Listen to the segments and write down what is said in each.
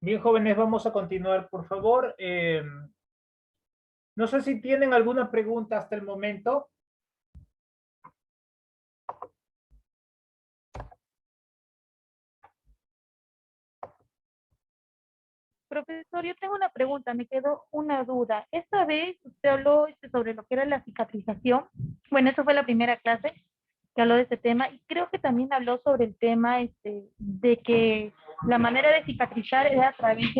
Bien, jóvenes, vamos a continuar, por favor. No sé si tienen alguna pregunta hasta el momento. Profesor, yo tengo una pregunta, me quedó una duda. Esta vez usted habló sobre lo que era la cicatrización. Bueno, eso fue la primera clase que habló de este tema y creo que también habló sobre el tema de que la manera de cicatrizar era a través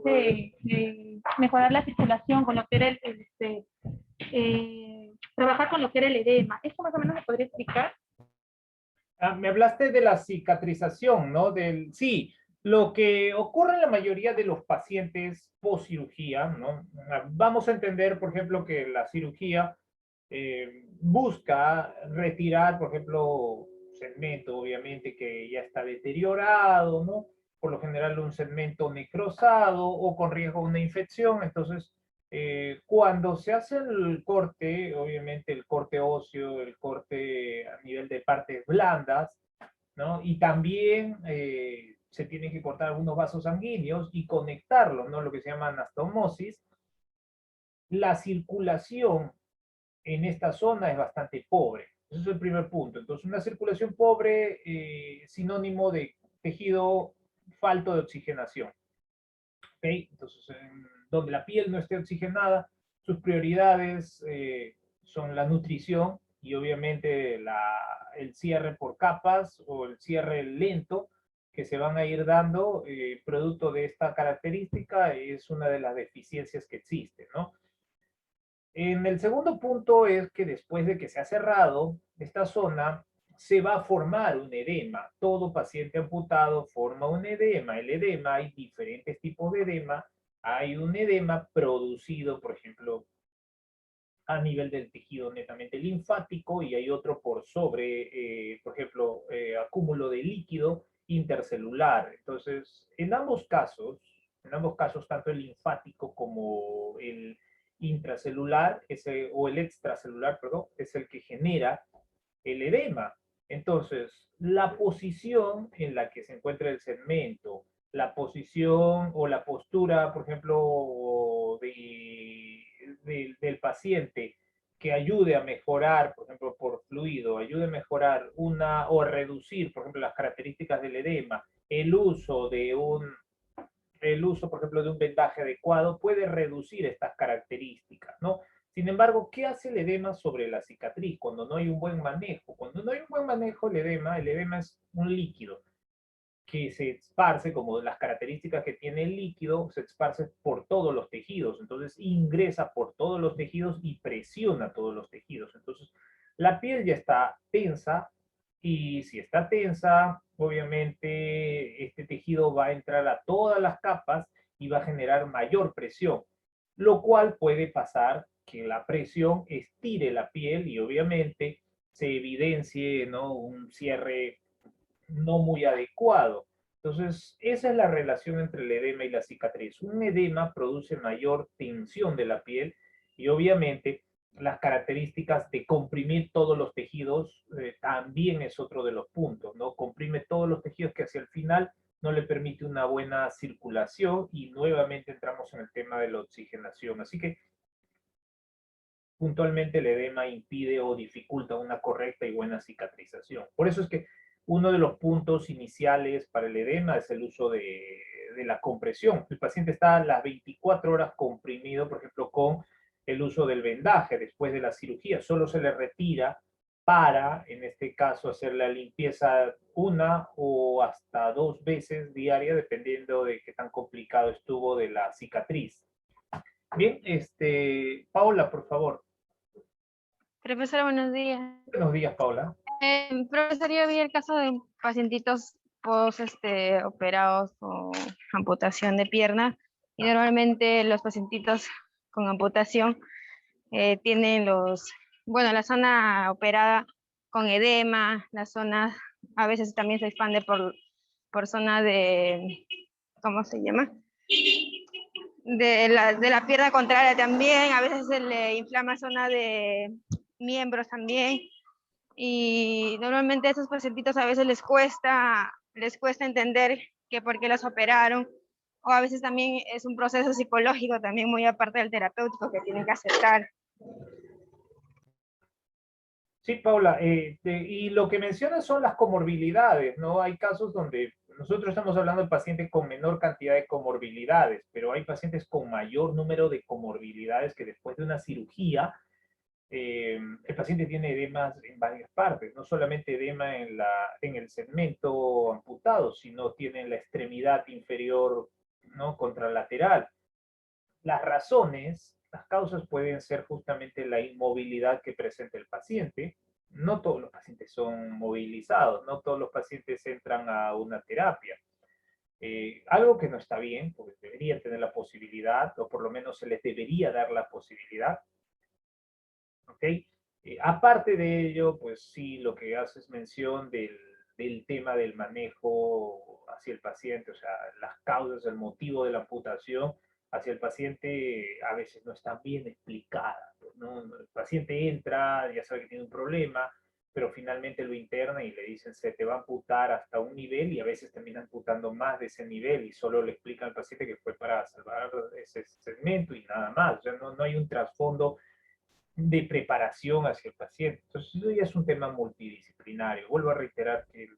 de mejorar la circulación con lo que era trabajar con lo que era el edema. ¿Esto más o menos me podría explicar? Me hablaste de la cicatrización, ¿no? Sí, lo que ocurre en la mayoría de los pacientes post cirugía, ¿no? Vamos a entender, por ejemplo, que la cirugía busca retirar, por ejemplo, segmento, obviamente, que ya está deteriorado, ¿no? Por lo general un segmento necrosado o con riesgo de una infección. Entonces, cuando se hace el corte, obviamente el corte óseo, el corte a nivel de partes blandas, ¿no? Y también se tienen que cortar algunos vasos sanguíneos y conectarlos, ¿no? Lo que se llama anastomosis. La circulación en esta zona es bastante pobre. Ese es el primer punto. Entonces, una circulación pobre, sinónimo de tejido falto de oxigenación. ¿Okay? Entonces, donde la piel no esté oxigenada, sus prioridades son la nutrición y obviamente el cierre por capas o el cierre lento que se van a ir dando producto de esta característica es una de las deficiencias que existen, ¿no? En el segundo punto es que después de que se ha cerrado esta zona, se va a formar un edema. Todo paciente amputado forma un edema. El edema, hay diferentes tipos de edema. Hay un edema producido, por ejemplo, a nivel del tejido netamente linfático y hay otro por ejemplo, acúmulo de líquido intercelular. Entonces, en ambos casos, tanto el linfático como el intracelular o el extracelular, perdón, es el que genera el edema. Entonces, la posición en la que se encuentra el segmento, la posición o la postura, por ejemplo, del paciente que ayude a mejorar, por ejemplo, por fluido, ayude a mejorar o reducir, por ejemplo, las características del edema, el uso, por ejemplo, de un vendaje adecuado puede reducir estas características, ¿no? Sin embargo, ¿qué hace el edema sobre la cicatriz cuando no hay un buen manejo? Cuando no hay un buen manejo, el edema es un líquido que se esparce, como las características que tiene el líquido, se esparce por todos los tejidos, entonces ingresa por todos los tejidos y presiona todos los tejidos. Entonces, la piel ya está tensa y si está tensa, obviamente este tejido va a entrar a todas las capas y va a generar mayor presión, lo cual puede pasar que la presión estire la piel y obviamente se evidencie, ¿no?, un cierre no muy adecuado. Entonces, esa es la relación entre el edema y la cicatriz. Un edema produce mayor tensión de la piel y obviamente las características de comprimir todos los tejidos también es otro de los puntos, ¿no? Comprime todos los tejidos que hacia el final no le permite una buena circulación y nuevamente entramos en el tema de la oxigenación. Así que puntualmente el edema impide o dificulta una correcta y buena cicatrización. Por eso es que uno de los puntos iniciales para el edema es el uso de la compresión. El paciente está las 24 horas comprimido, por ejemplo, con el uso del vendaje después de la cirugía. Solo se le retira para, en este caso, hacer la limpieza una o hasta 2 veces diaria, dependiendo de qué tan complicado estuvo de la cicatriz. Bien, Paula, por favor. Profesora, buenos días. Buenos días, Paula. Profesor, yo vi el caso de pacientitos post operados o amputación de pierna y normalmente los pacientitos con amputación tienen la zona operada con edema, la zona a veces también se expande por zona de, ¿cómo se llama? De la pierna contraria también, a veces se le inflama zona de miembros también. Y normalmente a estos pacientitos a veces les cuesta entender que por qué los operaron o a veces también es un proceso psicológico también muy aparte del terapéutico que tienen que aceptar. Sí, Paula, y lo que mencionas son las comorbilidades, ¿no? Hay casos donde nosotros estamos hablando de pacientes con menor cantidad de comorbilidades, pero hay pacientes con mayor número de comorbilidades que después de una cirugía, el paciente tiene edemas en varias partes, no solamente edema en el segmento amputado, sino tiene en la extremidad inferior, ¿no? Contralateral. Las razones, las causas pueden ser justamente la inmovilidad que presenta el paciente. No todos los pacientes son movilizados, no todos los pacientes entran a una terapia. Algo que no está bien, porque deberían tener la posibilidad, o por lo menos se les debería dar la posibilidad. ¿Ok? Aparte de ello, pues sí, lo que haces mención del tema del manejo hacia el paciente, o sea, las causas, el motivo de la amputación hacia el paciente a veces no están bien explicadas, pues, ¿no? El paciente entra, ya sabe que tiene un problema, pero finalmente lo interna y le dicen se te va a amputar hasta un nivel y a veces termina amputando más de ese nivel y solo le explican al paciente que fue para salvar ese segmento y nada más. O sea, no hay un trasfondo de preparación hacia el paciente. Entonces, eso ya es un tema multidisciplinario. Vuelvo a reiterar que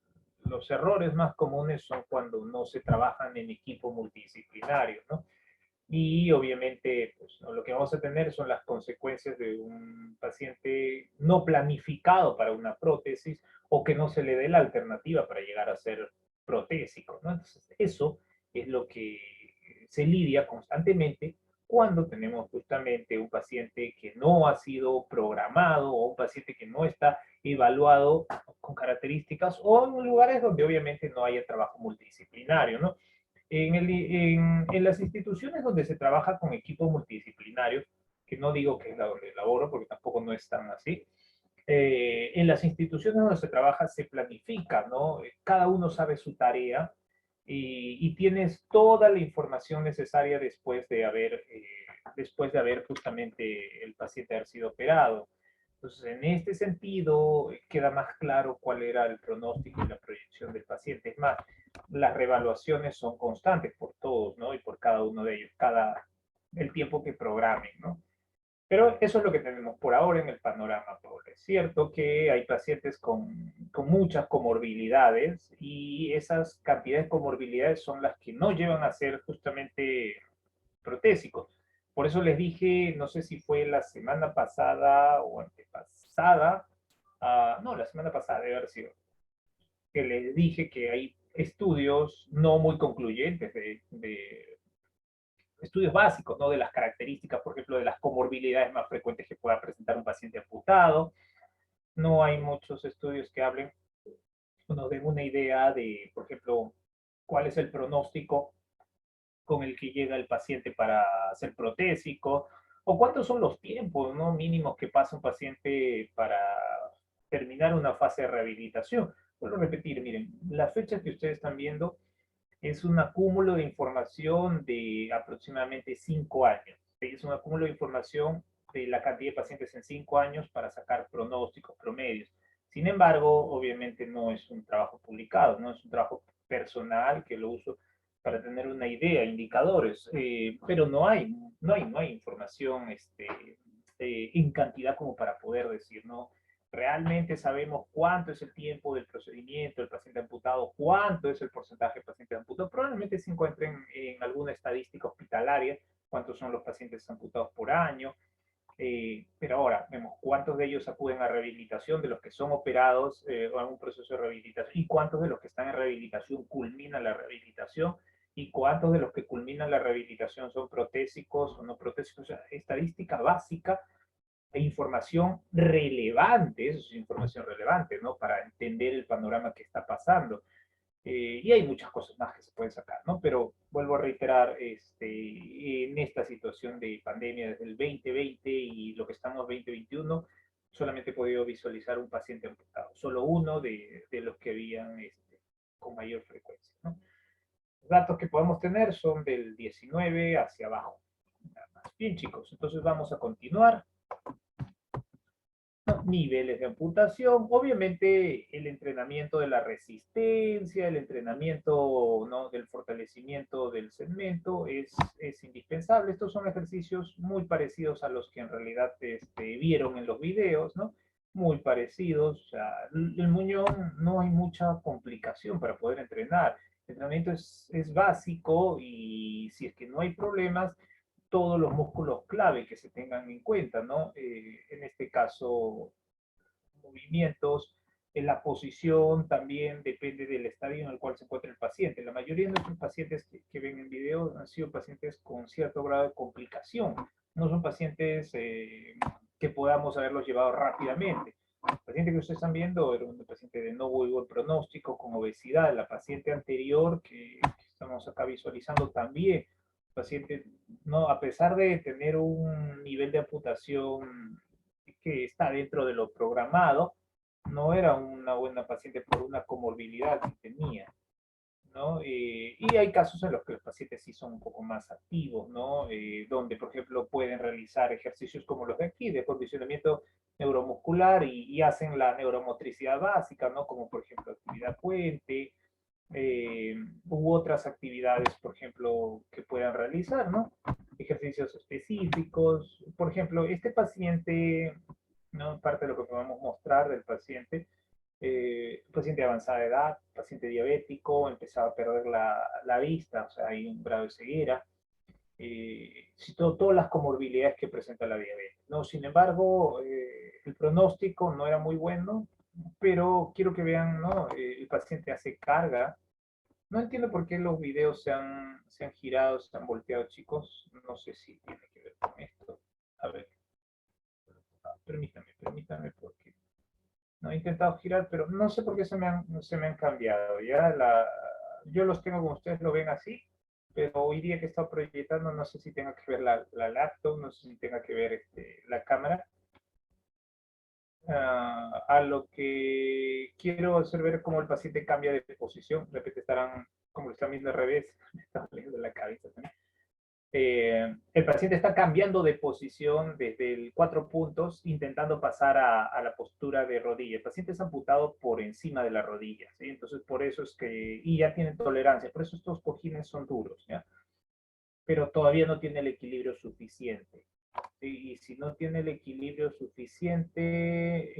los errores más comunes son cuando no se trabajan en equipo multidisciplinario, ¿no? Y obviamente, pues, ¿no? Lo que vamos a tener son las consecuencias de un paciente no planificado para una prótesis o que no se le dé la alternativa para llegar a ser protésico, ¿no? Entonces, eso es lo que se lidia constantemente cuando tenemos justamente un paciente que no ha sido programado o un paciente que no está evaluado con características o en lugares donde obviamente no haya trabajo multidisciplinario, ¿no? En las instituciones donde se trabaja con equipos multidisciplinarios, que no digo que es la donde laboro, porque tampoco no es tan así, en las instituciones donde se trabaja se planifica, ¿no? Cada uno sabe su tarea y tienes toda la información necesaria después de haber justamente el paciente haber sido operado. Entonces, en este sentido, queda más claro cuál era el pronóstico y la proyección del paciente. Es más, las revaluaciones son constantes por todos, ¿no? Y por cada uno de ellos, el tiempo que programen, ¿no? Pero eso es lo que tenemos por ahora en el panorama, Paul. Es cierto que hay pacientes con muchas comorbilidades y esas cantidades de comorbilidades son las que no llevan a ser justamente protésicos. Por eso les dije, no sé si fue la semana pasada o antepasada, no, la semana pasada debe haber sido, que les dije que hay estudios no muy concluyentes de estudios básicos, ¿no? De las características, por ejemplo, de las comorbilidades más frecuentes que pueda presentar un paciente amputado. No hay muchos estudios que hablen, nos den una idea de, por ejemplo, cuál es el pronóstico con el que llega el paciente para ser protésico, o cuántos son los tiempos, ¿no? Mínimos que pasa un paciente para terminar una fase de rehabilitación. Vuelvo a repetir, miren, la fecha que ustedes están viendo es un acúmulo de información de aproximadamente 5 años. Es un acúmulo de información de la cantidad de pacientes en 5 años para sacar pronósticos, promedios. Sin embargo, obviamente no es un trabajo publicado, no es un trabajo personal que lo uso para tener una idea, indicadores, pero no hay información en cantidad como para poder decir, ¿no? Realmente sabemos cuánto es el tiempo del procedimiento del paciente amputado, cuánto es el porcentaje de pacientes amputados. Probablemente se encuentren en alguna estadística hospitalaria cuántos son los pacientes amputados por año, pero ahora vemos cuántos de ellos acuden a rehabilitación de los que son operados o a un proceso de rehabilitación y cuántos de los que están en rehabilitación culminan la rehabilitación y cuántos de los que culminan la rehabilitación son protésicos o no protésicos. O sea, estadística básica e información relevante, eso es información relevante, ¿no? Para entender el panorama que está pasando. Y hay muchas cosas más que se pueden sacar, ¿no? Pero vuelvo a reiterar, en esta situación de pandemia desde el 2020 y lo que estamos 2021, solamente he podido visualizar un paciente amputado, solo uno de los que habían con mayor frecuencia, ¿no? Los datos que podemos tener son del 19 hacia abajo. Bien, chicos, entonces vamos a continuar. ¿no? Niveles de amputación, obviamente el entrenamiento de la resistencia, el entrenamiento, ¿no?, del fortalecimiento del segmento es indispensable. Estos son ejercicios muy parecidos a los que en realidad vieron en los videos, ¿no? Muy parecidos. O sea, el muñón no hay mucha complicación para poder entrenar. El entrenamiento es básico y si es que no hay problemas, todos los músculos clave que se tengan en cuenta, ¿no? En este caso, movimientos, en la posición también depende del estadio en el cual se encuentra el paciente. La mayoría de nuestros pacientes que ven en video han sido pacientes con cierto grado de complicación. No son pacientes que podamos haberlos llevado rápidamente. El paciente que ustedes están viendo era un paciente de no muy buen pronóstico, con obesidad. La paciente anterior que estamos acá visualizando también, paciente, no, a pesar de tener un nivel de amputación que está dentro de lo programado, no era una buena paciente por una comorbilidad que tenía, ¿no? Y hay casos en los que los pacientes sí son un poco más activos, ¿no? Donde, por ejemplo, pueden realizar ejercicios como los de aquí, de condicionamiento neuromuscular y hacen la neuromotricidad básica, ¿no? Como, por ejemplo, actividad puente, u otras actividades, por ejemplo, que puedan realizar, ¿no? Ejercicios específicos. Por ejemplo, este paciente, ¿no? Parte de lo que podemos mostrar del paciente, paciente de avanzada edad, paciente diabético, empezaba a perder la vista, o sea, hay un grado de ceguera, todas las comorbilidades que presenta la diabetes, ¿no? Sin embargo, el pronóstico no era muy bueno, pero quiero que vean, ¿no? El paciente hace carga. No entiendo por qué los videos se han girado, se han volteado, chicos. No sé si tiene que ver con esto. A ver, permítame, porque no he intentado girar, pero no sé por qué se me han cambiado. Ya yo los tengo como ustedes lo ven así, pero hoy día que he estado proyectando, no sé si tenga que ver la laptop, no sé si tenga que ver la cámara. A lo que quiero hacer ver cómo el paciente cambia de posición. De repente estarán, como lo están viendo al revés, me está doliendo la cabeza también. El paciente está cambiando de posición desde el 4 puntos, intentando pasar a la postura de rodilla. El paciente es amputado por encima de la rodilla, ¿sí? Entonces, por eso es que, y ya tiene tolerancia, por eso estos cojines son duros, ¿ya? Pero todavía no tiene el equilibrio suficiente. ¿Sí? Y si no tiene el equilibrio suficiente,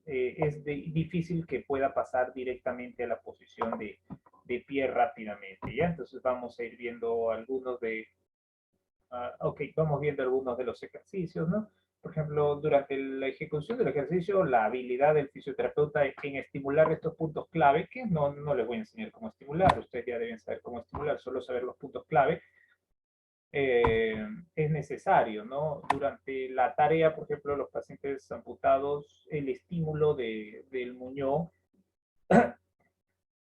difícil que pueda pasar directamente a la posición de pie rápidamente, ¿ya? Entonces vamos a ir viendo algunos de, ok, vamos viendo algunos de los ejercicios, ¿no? Por ejemplo, durante la ejecución del ejercicio, la habilidad del fisioterapeuta en estimular estos puntos clave, que no les voy a enseñar cómo estimular, ustedes ya deben saber cómo estimular, solo saber los puntos clave, es necesario, ¿no? Durante la tarea, por ejemplo, los pacientes amputados, el estímulo del muñón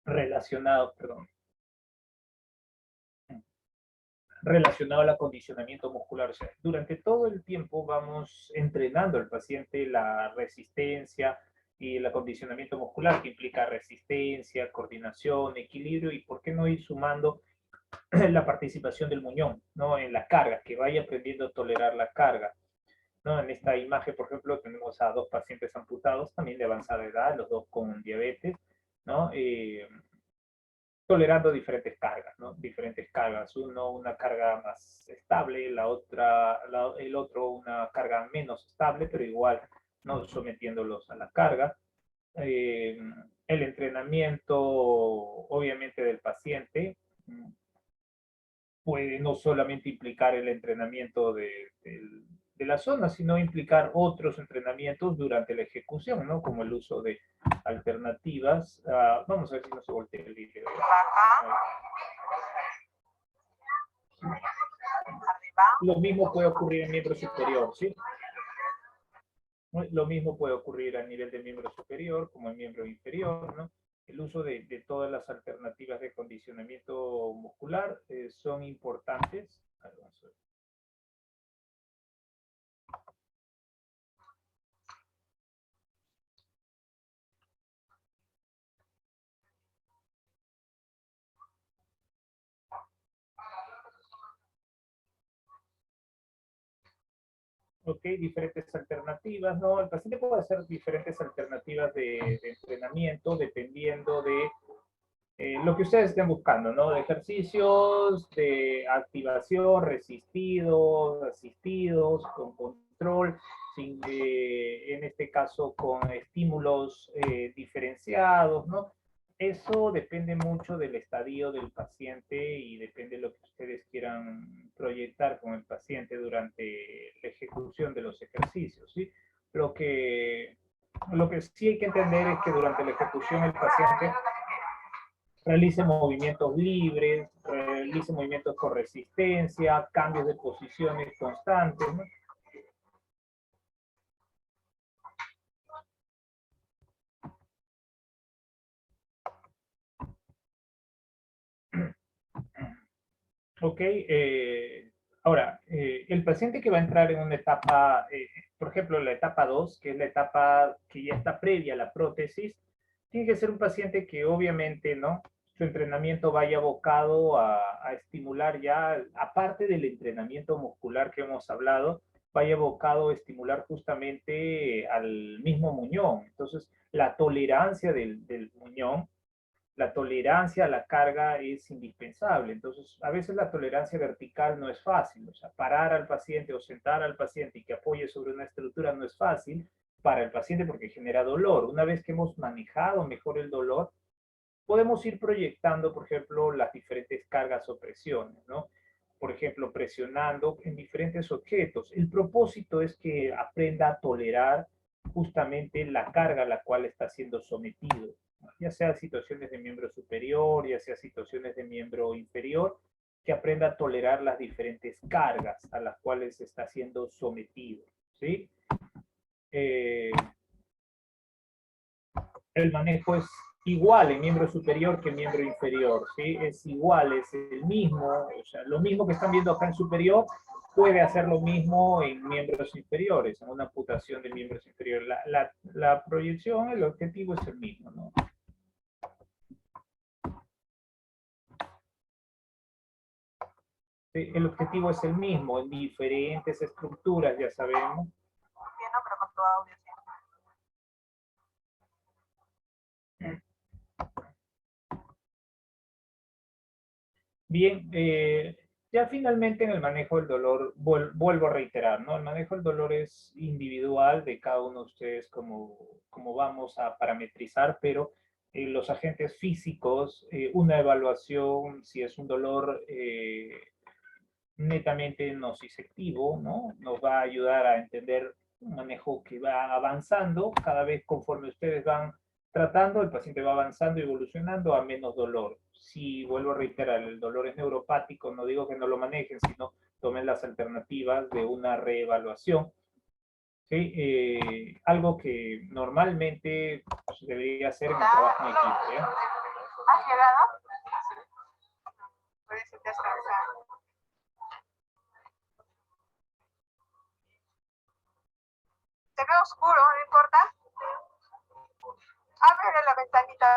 relacionado, perdón, relacionado al acondicionamiento muscular. O sea, durante todo el tiempo vamos entrenando al paciente la resistencia y el acondicionamiento muscular, que implica resistencia, coordinación, equilibrio, y por qué no ir sumando la participación del muñón, ¿no? En la carga, que vaya aprendiendo a tolerar la carga, ¿no? En esta imagen, por ejemplo, tenemos a dos pacientes amputados, también de avanzada edad, los dos con diabetes, ¿no? Tolerando diferentes cargas, ¿no? Diferentes cargas. Uno una carga más estable, el otro una carga menos estable, pero igual no sometiéndolos a la carga. El entrenamiento, obviamente, del paciente puede no solamente implicar el entrenamiento de la zona, sino implicar otros entrenamientos durante la ejecución, ¿no? Como el uso de alternativas. Vamos a ver si no se voltea el video. Lo mismo puede ocurrir en miembro superior, ¿sí? Lo mismo puede ocurrir a nivel del miembro superior como en miembro inferior, ¿no? El uso de todas las alternativas de condicionamiento muscular son importantes. Ok, diferentes alternativas, ¿no? El paciente puede hacer diferentes alternativas de entrenamiento dependiendo de lo que ustedes estén buscando, ¿no? De ejercicios, de activación, resistidos, asistidos, con control, en este caso con estímulos diferenciados, ¿no? Eso depende mucho del estadio del paciente y depende de lo que ustedes quieran proyectar con el paciente durante la ejecución de los ejercicios, ¿sí? Lo que, lo que sí hay que entender es que durante la ejecución el paciente realice movimientos libres, realice movimientos con resistencia, cambios de posiciones constantes, ¿no? Ok, ahora, el paciente que va a entrar en una etapa, por ejemplo, la etapa 2, que es la etapa que ya está previa a la prótesis, tiene que ser un paciente que obviamente, ¿no? Su entrenamiento vaya abocado a estimular ya, aparte del entrenamiento muscular que hemos hablado, vaya abocado a estimular justamente al mismo muñón. Entonces, la tolerancia del muñón, la tolerancia a la carga es indispensable. Entonces, a veces la tolerancia vertical no es fácil. O sea, parar al paciente o sentar al paciente y que apoye sobre una estructura no es fácil para el paciente porque genera dolor. Una vez que hemos manejado mejor el dolor, podemos ir proyectando, por ejemplo, las diferentes cargas o presiones, ¿no? Por ejemplo, presionando en diferentes objetos. El propósito es que aprenda a tolerar justamente la carga a la cual está siendo sometido, ya sea situaciones de miembro superior, ya sea situaciones de miembro inferior, que aprenda a tolerar las diferentes cargas a las cuales está siendo sometido, ¿sí? Eh, el manejo es igual en miembro superior que en miembro inferior, ¿sí? Es igual, es el mismo, o sea, lo mismo que están viendo acá en superior, puede hacer lo mismo en miembros inferiores, en una amputación de miembros inferiores. La proyección, el objetivo es el mismo, ¿no? Sí, el objetivo es el mismo, en diferentes estructuras, ya sabemos. Bien, ya finalmente en el manejo del dolor, vuelvo a reiterar, ¿no? El manejo del dolor es individual de cada uno de ustedes como vamos a parametrizar, pero los agentes físicos, una evaluación, si es un dolor netamente nociceptivo, ¿no? Nos va a ayudar a entender un manejo que va avanzando cada vez conforme ustedes van tratando, el paciente va avanzando y evolucionando a menos dolor. Si vuelvo a reiterar, el dolor es neuropático, no digo que no lo manejen, sino tomen las alternativas de una reevaluación. ¿Sí? Algo que normalmente pues, debería hacer en el trabajo en equipo. ¿Ya? ¿Has llegado? Puedes descansar. Te veo oscuro, no importa. Ábrele la ventanita.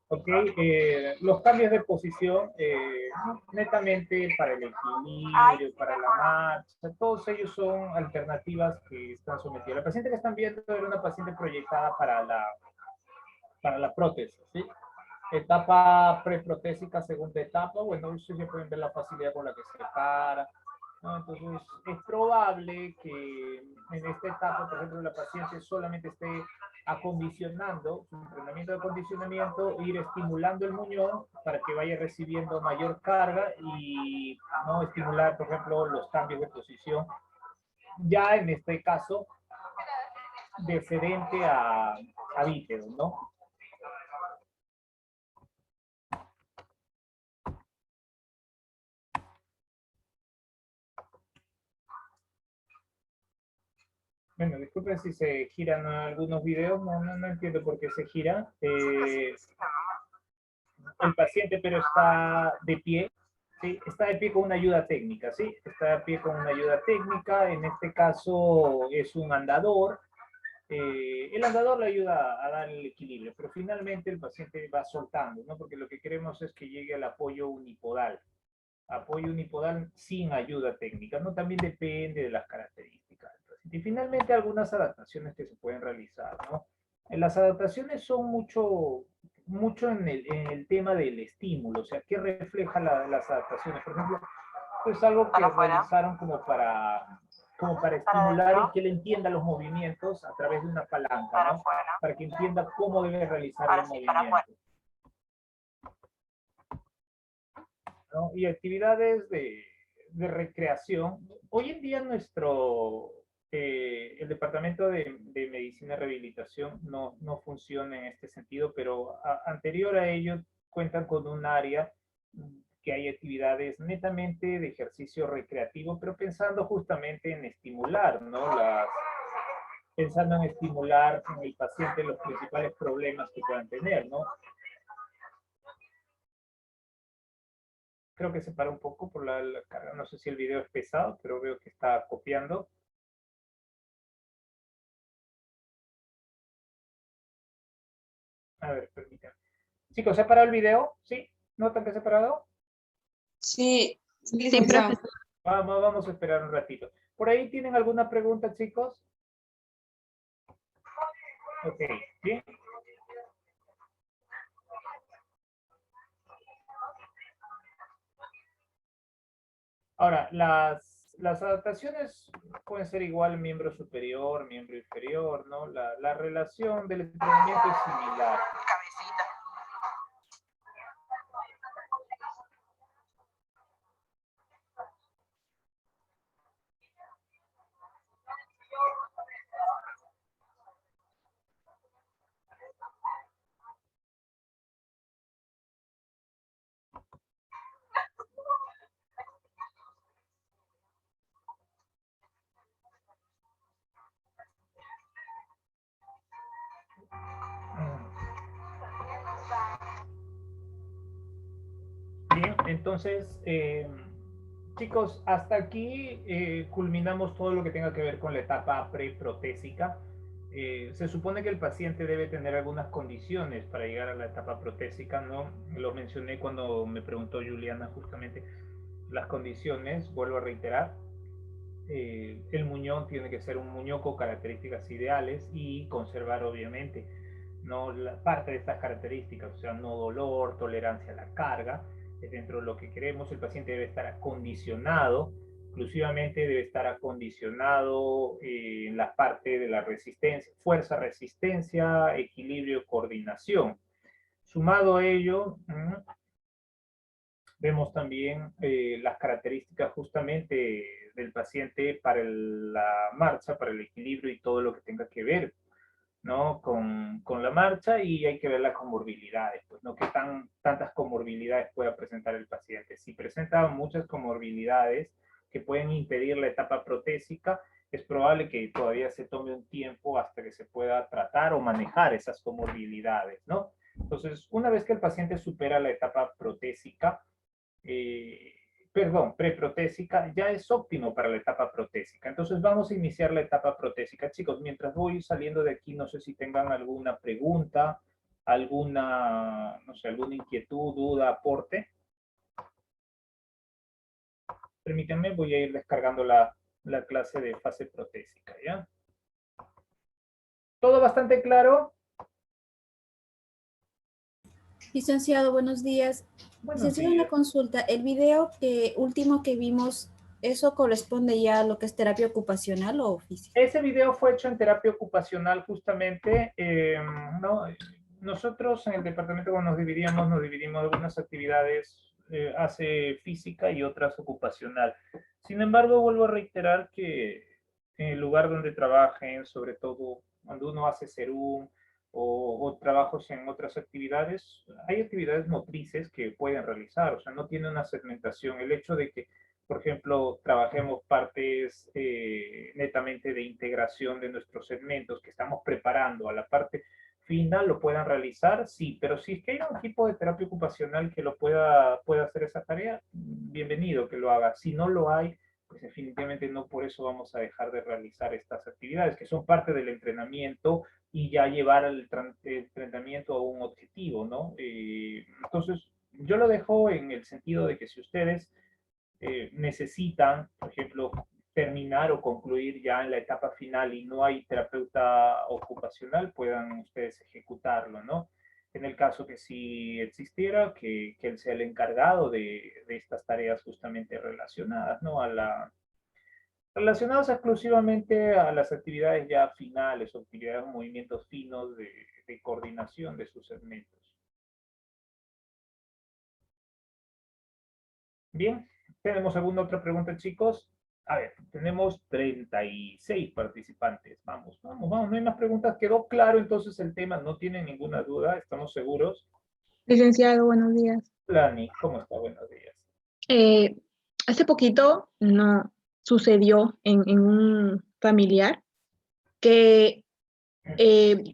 Ok, los cambios de posición, netamente para el equilibrio, para la marcha, todos ellos son alternativas que están sometidas. La paciente que están viendo era una paciente proyectada para la prótesis, ¿sí? Etapa preprotésica, segunda etapa, bueno, ustedes pueden ver la facilidad con la que se para, ¿no? Entonces, es probable que en esta etapa, por ejemplo, la paciente solamente esté acondicionando, su entrenamiento de acondicionamiento, ir estimulando el muñón para que vaya recibiendo mayor carga y no estimular, por ejemplo, los cambios de posición. Ya en este caso, deferente a bípedo, ¿no? Bueno, disculpen si se giran algunos videos, no entiendo por qué se gira. El paciente pero está de pie, ¿sí? Está de pie con una ayuda técnica, ¿sí? Está de pie con una ayuda técnica, en este caso es un andador. El andador le ayuda a dar el equilibrio, pero finalmente el paciente va soltando, ¿no? Porque lo que queremos es que llegue al apoyo unipodal. apoyo unipodal sin ayuda técnica, ¿no? También depende de las características del paciente. Y finalmente algunas adaptaciones que se pueden realizar, ¿no? Las adaptaciones son mucho en el tema del estímulo, o sea, ¿qué refleja las adaptaciones? Por ejemplo, es algo que realizaron como para estimular y que él entienda los movimientos a través de una palanca, ¿no? Para que entienda cómo debe realizar el movimiento. ¿No? Y actividades de recreación. Hoy en día el Departamento de Medicina y Rehabilitación no funciona en este sentido, pero anterior a ello cuentan con un área que hay actividades netamente de ejercicio recreativo, pero pensando justamente en estimular, ¿no? Pensando en estimular en el paciente los principales problemas que puedan tener, ¿no? Creo que se para un poco por la carga. No sé si el video es pesado, pero veo que está copiando. A ver, permítanme. Chicos, ¿se ha parado el video? ¿Sí? ¿Notan que se ha parado? Sí, Sí, licenciado. profesor. Vamos a esperar un ratito. ¿Por ahí tienen alguna pregunta, chicos? Ok, bien. Ahora, las adaptaciones pueden ser igual miembro superior, miembro inferior, ¿no? La relación del entrenamiento es similar. Bien, entonces, chicos, hasta aquí culminamos todo lo que tenga que ver con la etapa preprotésica. Se supone que el paciente debe tener algunas condiciones para llegar a la etapa protésica, ¿no? Lo mencioné cuando me preguntó Juliana justamente las condiciones, vuelvo a reiterar. El muñón tiene que ser un muñón con características ideales y conservar obviamente no la parte de estas características, o sea, no dolor, tolerancia a la carga, dentro de lo que queremos. El paciente debe estar acondicionado, exclusivamente debe estar acondicionado en la parte de la resistencia, fuerza, resistencia, equilibrio, coordinación. Sumado a ello, vemos también las características justamente del paciente para la marcha, para el equilibrio y todo lo que tenga que ver, ¿no? con la marcha, y hay que ver las comorbilidades, pues, ¿no? ¿Qué tantas comorbilidades pueda presentar el paciente? Si presenta muchas comorbilidades que pueden impedir la etapa protésica, es probable que todavía se tome un tiempo hasta que se pueda tratar o manejar esas comorbilidades, ¿no? Entonces, una vez que el paciente supera la etapa protésica, preprotésica, ya es óptimo para la etapa protésica. Entonces vamos a iniciar la etapa protésica. Chicos, mientras voy saliendo de aquí, no sé si tengan alguna pregunta, no sé, alguna inquietud, duda, aporte. Permítanme, voy a ir descargando la clase de fase protésica, ¿ya? ¿Todo bastante claro? Licenciado, buenos días. Buenos Licenciado, una días. consulta. El video último que vimos, ¿eso corresponde ya a lo que es terapia ocupacional o física? Ese video fue hecho en terapia ocupacional justamente, ¿no? Nosotros en el departamento cuando nos dividimos algunas actividades, hace física y otras ocupacional. Sin embargo, vuelvo a reiterar que en el lugar donde trabajen, sobre todo cuando uno hace serum o trabajos en otras actividades, hay actividades motrices que pueden realizar, o sea, no tiene una segmentación. El hecho de que por ejemplo, trabajemos partes netamente de integración de nuestros segmentos que estamos preparando a la parte final, lo puedan realizar, sí, pero si es que hay un equipo de terapia ocupacional que pueda hacer esa tarea, bienvenido que lo haga. Si no lo hay, pues definitivamente no por eso vamos a dejar de realizar estas actividades, que son parte del entrenamiento y ya llevar el entrenamiento a un objetivo, ¿no? Entonces, yo lo dejo en el sentido de que si ustedes necesitan, por ejemplo, terminar o concluir ya en la etapa final y no hay terapeuta ocupacional, puedan ustedes ejecutarlo, ¿no? En el caso que sí existiera, que él sea el encargado de estas tareas justamente relacionadas, ¿no? Relacionadas exclusivamente a las actividades ya finales o actividades o movimientos finos de coordinación de sus segmentos. Bien, ¿tenemos alguna otra pregunta, chicos? A ver, tenemos 36 participantes. Vamos, vamos, vamos, no hay más preguntas. ¿Quedó claro entonces el tema? ¿No tienen ninguna duda? ¿Estamos seguros? Licenciado, buenos días. Lani, ¿cómo está? Buenos días. Eh, Hace poquito sucedió en un familiar que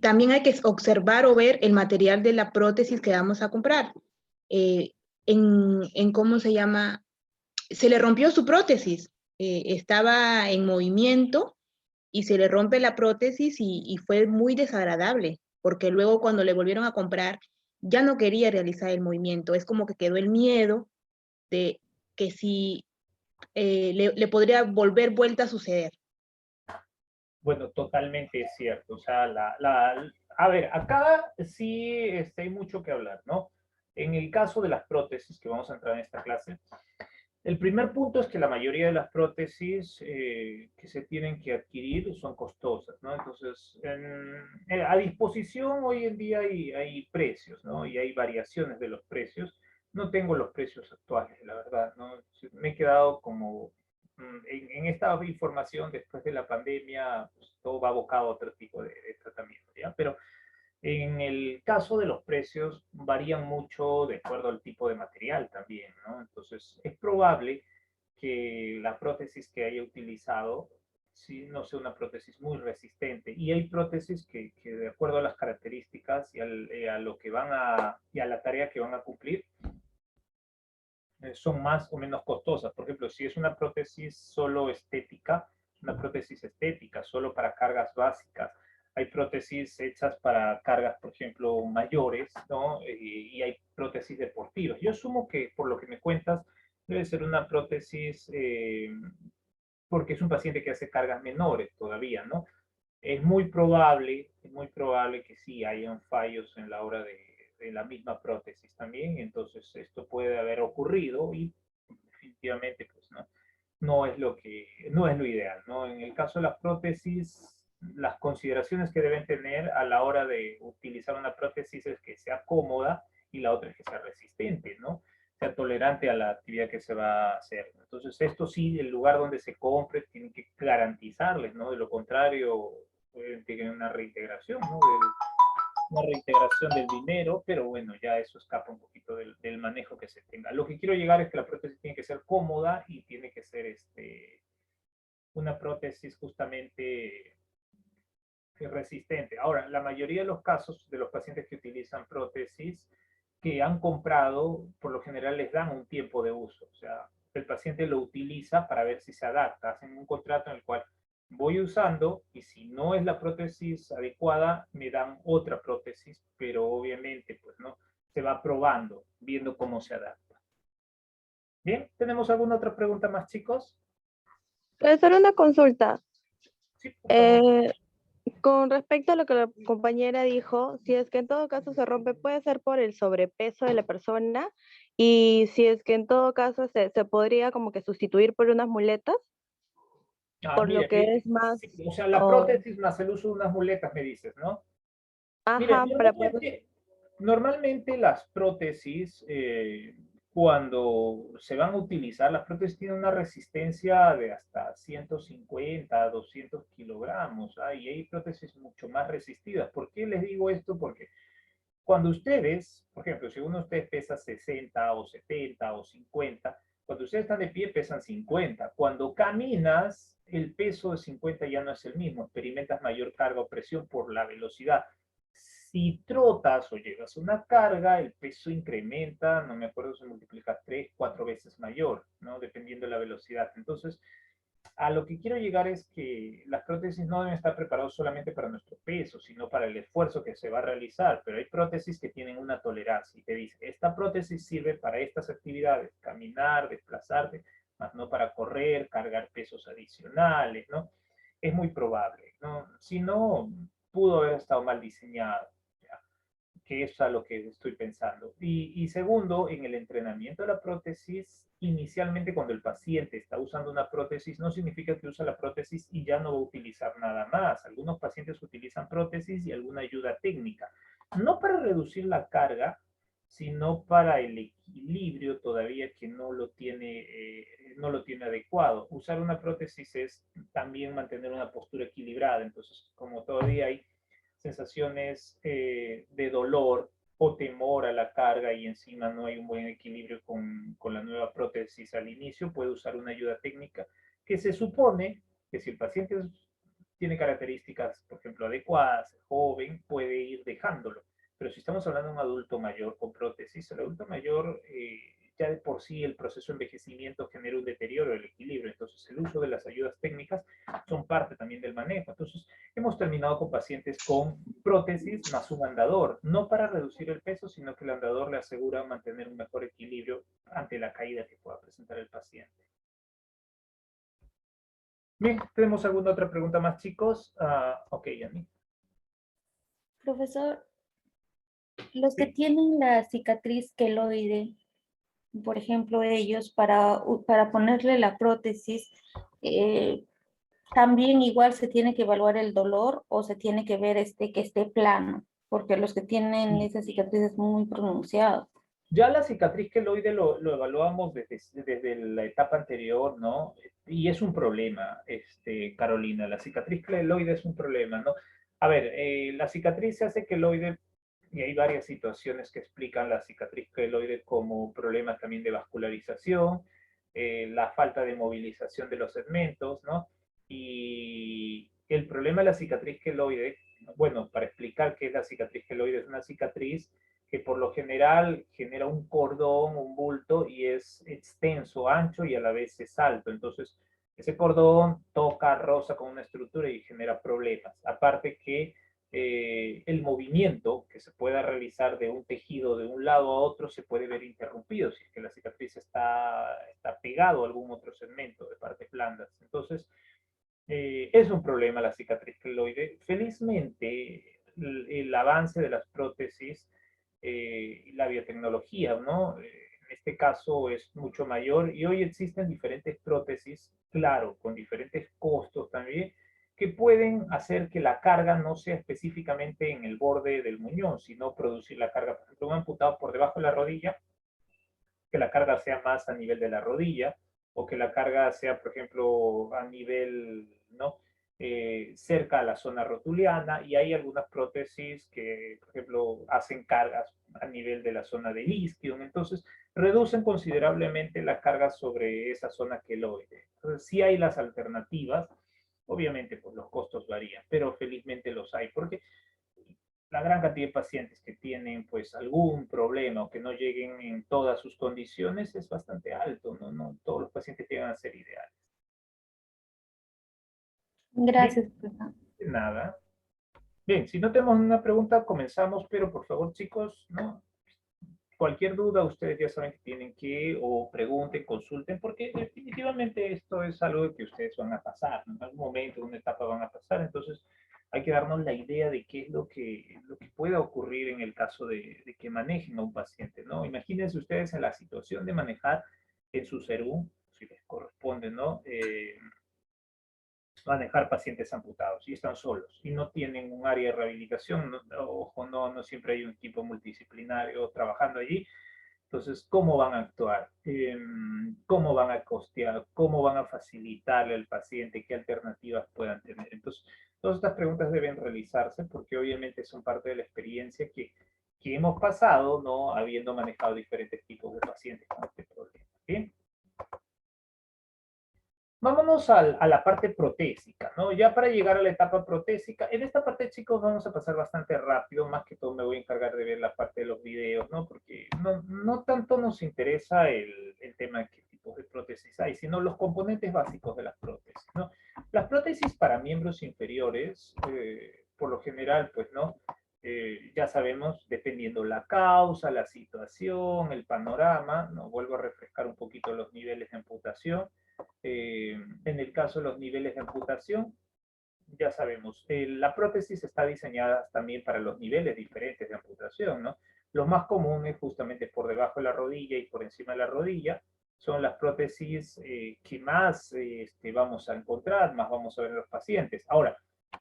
también hay que observar o ver el material de la prótesis que vamos a comprar. Eh, en cómo se llama, se le rompió su prótesis, estaba en movimiento y se le rompe la prótesis y fue muy desagradable, porque luego cuando le volvieron a comprar, ya no quería realizar el movimiento. Es como que quedó el miedo de que si le podría volver vuelta a suceder. Bueno, totalmente es cierto. O sea, a ver, acá sí hay mucho que hablar, ¿no? En el caso de las prótesis, que vamos a entrar en esta clase, el primer punto es que la mayoría de las prótesis que se tienen que adquirir son costosas, ¿no? Entonces, a disposición hoy en día hay precios, ¿no? Y hay variaciones de los precios. No tengo los precios actuales, la verdad, ¿no? Me he quedado como en esta información después de la pandemia, pues, todo va abocado a otro tipo de tratamiento, ¿ya? Pero en el caso de los precios, varían mucho de acuerdo al tipo de material también, ¿no? Entonces, es probable que la prótesis que haya utilizado sí, no sea una prótesis muy resistente. Y hay prótesis que de acuerdo a las características a lo que y a la tarea que van a cumplir, son más o menos costosas. Por ejemplo, si es una prótesis solo estética, una prótesis estética, solo para cargas básicas. Hay prótesis hechas para cargas, por ejemplo, mayores, ¿no? Y hay prótesis deportivas. Yo asumo que, por lo que me cuentas, debe ser una prótesis, porque es un paciente que hace cargas menores todavía, ¿no? Es muy probable que sí hayan fallos en la hora de la misma prótesis también, entonces esto puede haber ocurrido y definitivamente pues no es no es lo ideal, ¿no? En el caso de las prótesis, las consideraciones que deben tener a la hora de utilizar una prótesis es que sea cómoda y la otra es que sea resistente, ¿no? Sea tolerante a la actividad que se va a hacer. Entonces, esto sí, el lugar donde se compre tiene que garantizarles, ¿no? De lo contrario, pueden tener una reintegración, ¿no? Una reintegración del dinero, pero bueno, ya eso escapa un poquito del manejo que se tenga. Lo que quiero llegar es que la prótesis tiene que ser cómoda y tiene que ser una prótesis justamente resistente. Ahora, la mayoría de los casos de los pacientes que utilizan prótesis que han comprado, por lo general les dan un tiempo de uso. O sea, el paciente lo utiliza para ver si se adapta. Hacen un contrato en el cual voy usando y si no es la prótesis adecuada, me dan otra prótesis, pero obviamente, pues no, se va probando, viendo cómo se adapta. Bien, ¿tenemos alguna otra pregunta más, chicos? Profesor, una consulta. Sí, por favor. Con respecto a lo que la compañera dijo, si es que en todo caso se rompe, puede ser por el sobrepeso de la persona y si es que en todo caso se podría como que sustituir por unas muletas, por lo Mire, que es más, sí, o sea, la prótesis más el uso de unas muletas, me dices, ¿no? Mire, ajá, para poder, normalmente las prótesis, cuando se van a utilizar, las prótesis tienen una resistencia de hasta 150 a 200 kilogramos, ¿ah? Y hay prótesis mucho más resistidas. ¿Por qué les digo esto? Porque cuando ustedes, por ejemplo, si uno de ustedes pesa 60 o 70 o 50, cuando ustedes están de pie pesan 50. Cuando caminas, el peso de 50 ya no es el mismo, experimentas mayor carga o presión por la velocidad. Si trotas o llevas una carga, el peso incrementa, no me acuerdo, se multiplica 3, 4 veces mayor, ¿no? Dependiendo de la velocidad. Entonces, a lo que quiero llegar es que las prótesis no deben estar preparadas solamente para nuestro peso, sino para el esfuerzo que se va a realizar. Pero hay prótesis que tienen una tolerancia y te dice, esta prótesis sirve para estas actividades, caminar, desplazarte, mismas, ¿no? Para correr, cargar pesos adicionales, ¿no? Es muy probable, ¿no? Si no, pudo haber estado mal diseñado, ¿ya? Que es a lo que estoy pensando. Y segundo, en el entrenamiento de la prótesis, inicialmente cuando el paciente está usando una prótesis, no significa que usa la prótesis y ya no va a utilizar nada más. Algunos pacientes utilizan prótesis y alguna ayuda técnica, no para reducir la carga, sino para el equilibrio todavía que no lo tiene adecuado. Usar una prótesis es también mantener una postura equilibrada, entonces como todavía hay sensaciones de dolor o temor a la carga y encima no hay un buen equilibrio con la nueva prótesis al inicio, puede usar una ayuda técnica que se supone que si el paciente tiene características, por ejemplo, adecuadas, joven, puede ir dejándolo. Pero si estamos hablando de un adulto mayor con prótesis, el adulto mayor ya de por sí el proceso de envejecimiento genera un deterioro del equilibrio. Entonces el uso de las ayudas técnicas son parte también del manejo. Entonces hemos terminado con pacientes con prótesis más un andador, no para reducir el peso, sino que el andador le asegura mantener un mejor equilibrio ante la caída que pueda presentar el paciente. Bien, ¿tenemos alguna otra pregunta más, chicos? Ok, Yanni. Profesor, los que tienen la cicatriz queloide, por ejemplo, ellos para ponerle la prótesis, también igual se tiene que evaluar el dolor o se tiene que ver que esté plano, porque los que tienen esa cicatriz es muy pronunciado. Ya la cicatriz queloide lo evaluamos desde la etapa anterior, ¿no? Y es un problema, Carolina, la cicatriz queloide es un problema, ¿no? A ver, la cicatriz se hace queloide y hay varias situaciones que explican la cicatriz queloide como problemas también de vascularización, la falta de movilización de los segmentos, ¿no? Y el problema de la cicatriz queloide, bueno, para explicar qué es la cicatriz queloide, es una cicatriz que por lo general genera un cordón, un bulto, y es extenso, ancho y a la vez es alto. Entonces, ese cordón toca, roza con una estructura y genera problemas. Aparte que el movimiento que se pueda realizar de un tejido de un lado a otro se puede ver interrumpido si es que la cicatriz está pegado a algún otro segmento de partes blandas. Entonces, es un problema la cicatriz queloide. Felizmente, el avance de las prótesis y la biotecnología, ¿no? En este caso es mucho mayor y hoy existen diferentes prótesis, claro, con diferentes costos también, que pueden hacer que la carga no sea específicamente en el borde del muñón, sino producir la carga, por ejemplo, un amputado por debajo de la rodilla, que la carga sea más a nivel de la rodilla, o que la carga sea, por ejemplo, a nivel, ¿no? Cerca a la zona rotuliana, y hay algunas prótesis que, por ejemplo, hacen cargas a nivel de la zona del isquion, entonces reducen considerablemente la carga sobre esa zona queloide. Entonces sí hay las alternativas, obviamente pues los costos varían, pero felizmente los hay, porque la gran cantidad de pacientes que tienen pues algún problema o que no lleguen en todas sus condiciones es bastante alto, ¿no? No todos los pacientes llegan a ser ideales. Gracias, Bien, profesor. nada. Bien, si no tenemos una pregunta, comenzamos, pero por favor, chicos, ¿no? Cualquier duda, ustedes ya saben que tienen que, o pregunten, consulten, porque definitivamente esto es algo que ustedes van a pasar, ¿no? En algún momento, en una etapa van a pasar, entonces hay que darnos la idea de qué es lo que pueda ocurrir en el caso de que manejen a un paciente, ¿no? Imagínense ustedes en la situación de manejar en su CERU, si les corresponde, ¿no? Manejar pacientes amputados y están solos y no tienen un área de rehabilitación, no, ojo, no siempre hay un equipo multidisciplinario trabajando allí. Entonces, ¿cómo van a actuar? ¿Cómo van a costear? ¿Cómo van a facilitarle al paciente? ¿Qué alternativas puedan tener? Entonces, todas estas preguntas deben realizarse porque obviamente son parte de la experiencia que hemos pasado, ¿no? Habiendo manejado diferentes tipos de pacientes con este problema. ¿Bien? Vámonos a la parte protésica, ¿no? Ya para llegar a la etapa protésica, en esta parte, chicos, vamos a pasar bastante rápido, más que todo me voy a encargar de ver la parte de los videos, ¿no? Porque no tanto nos interesa el tema de qué tipos de prótesis hay, sino los componentes básicos de las prótesis, ¿no? Las prótesis para miembros inferiores, por lo general, pues, ¿no? Ya sabemos, dependiendo la causa, la situación, el panorama, ¿no? Vuelvo a refrescar un poquito los niveles de amputación. En el caso de los niveles de amputación, ya sabemos, la prótesis está diseñada también para los niveles diferentes de amputación, ¿no? Los más comunes, justamente por debajo de la rodilla y por encima de la rodilla, son las prótesis que más vamos a encontrar, más vamos a ver en los pacientes. Ahora,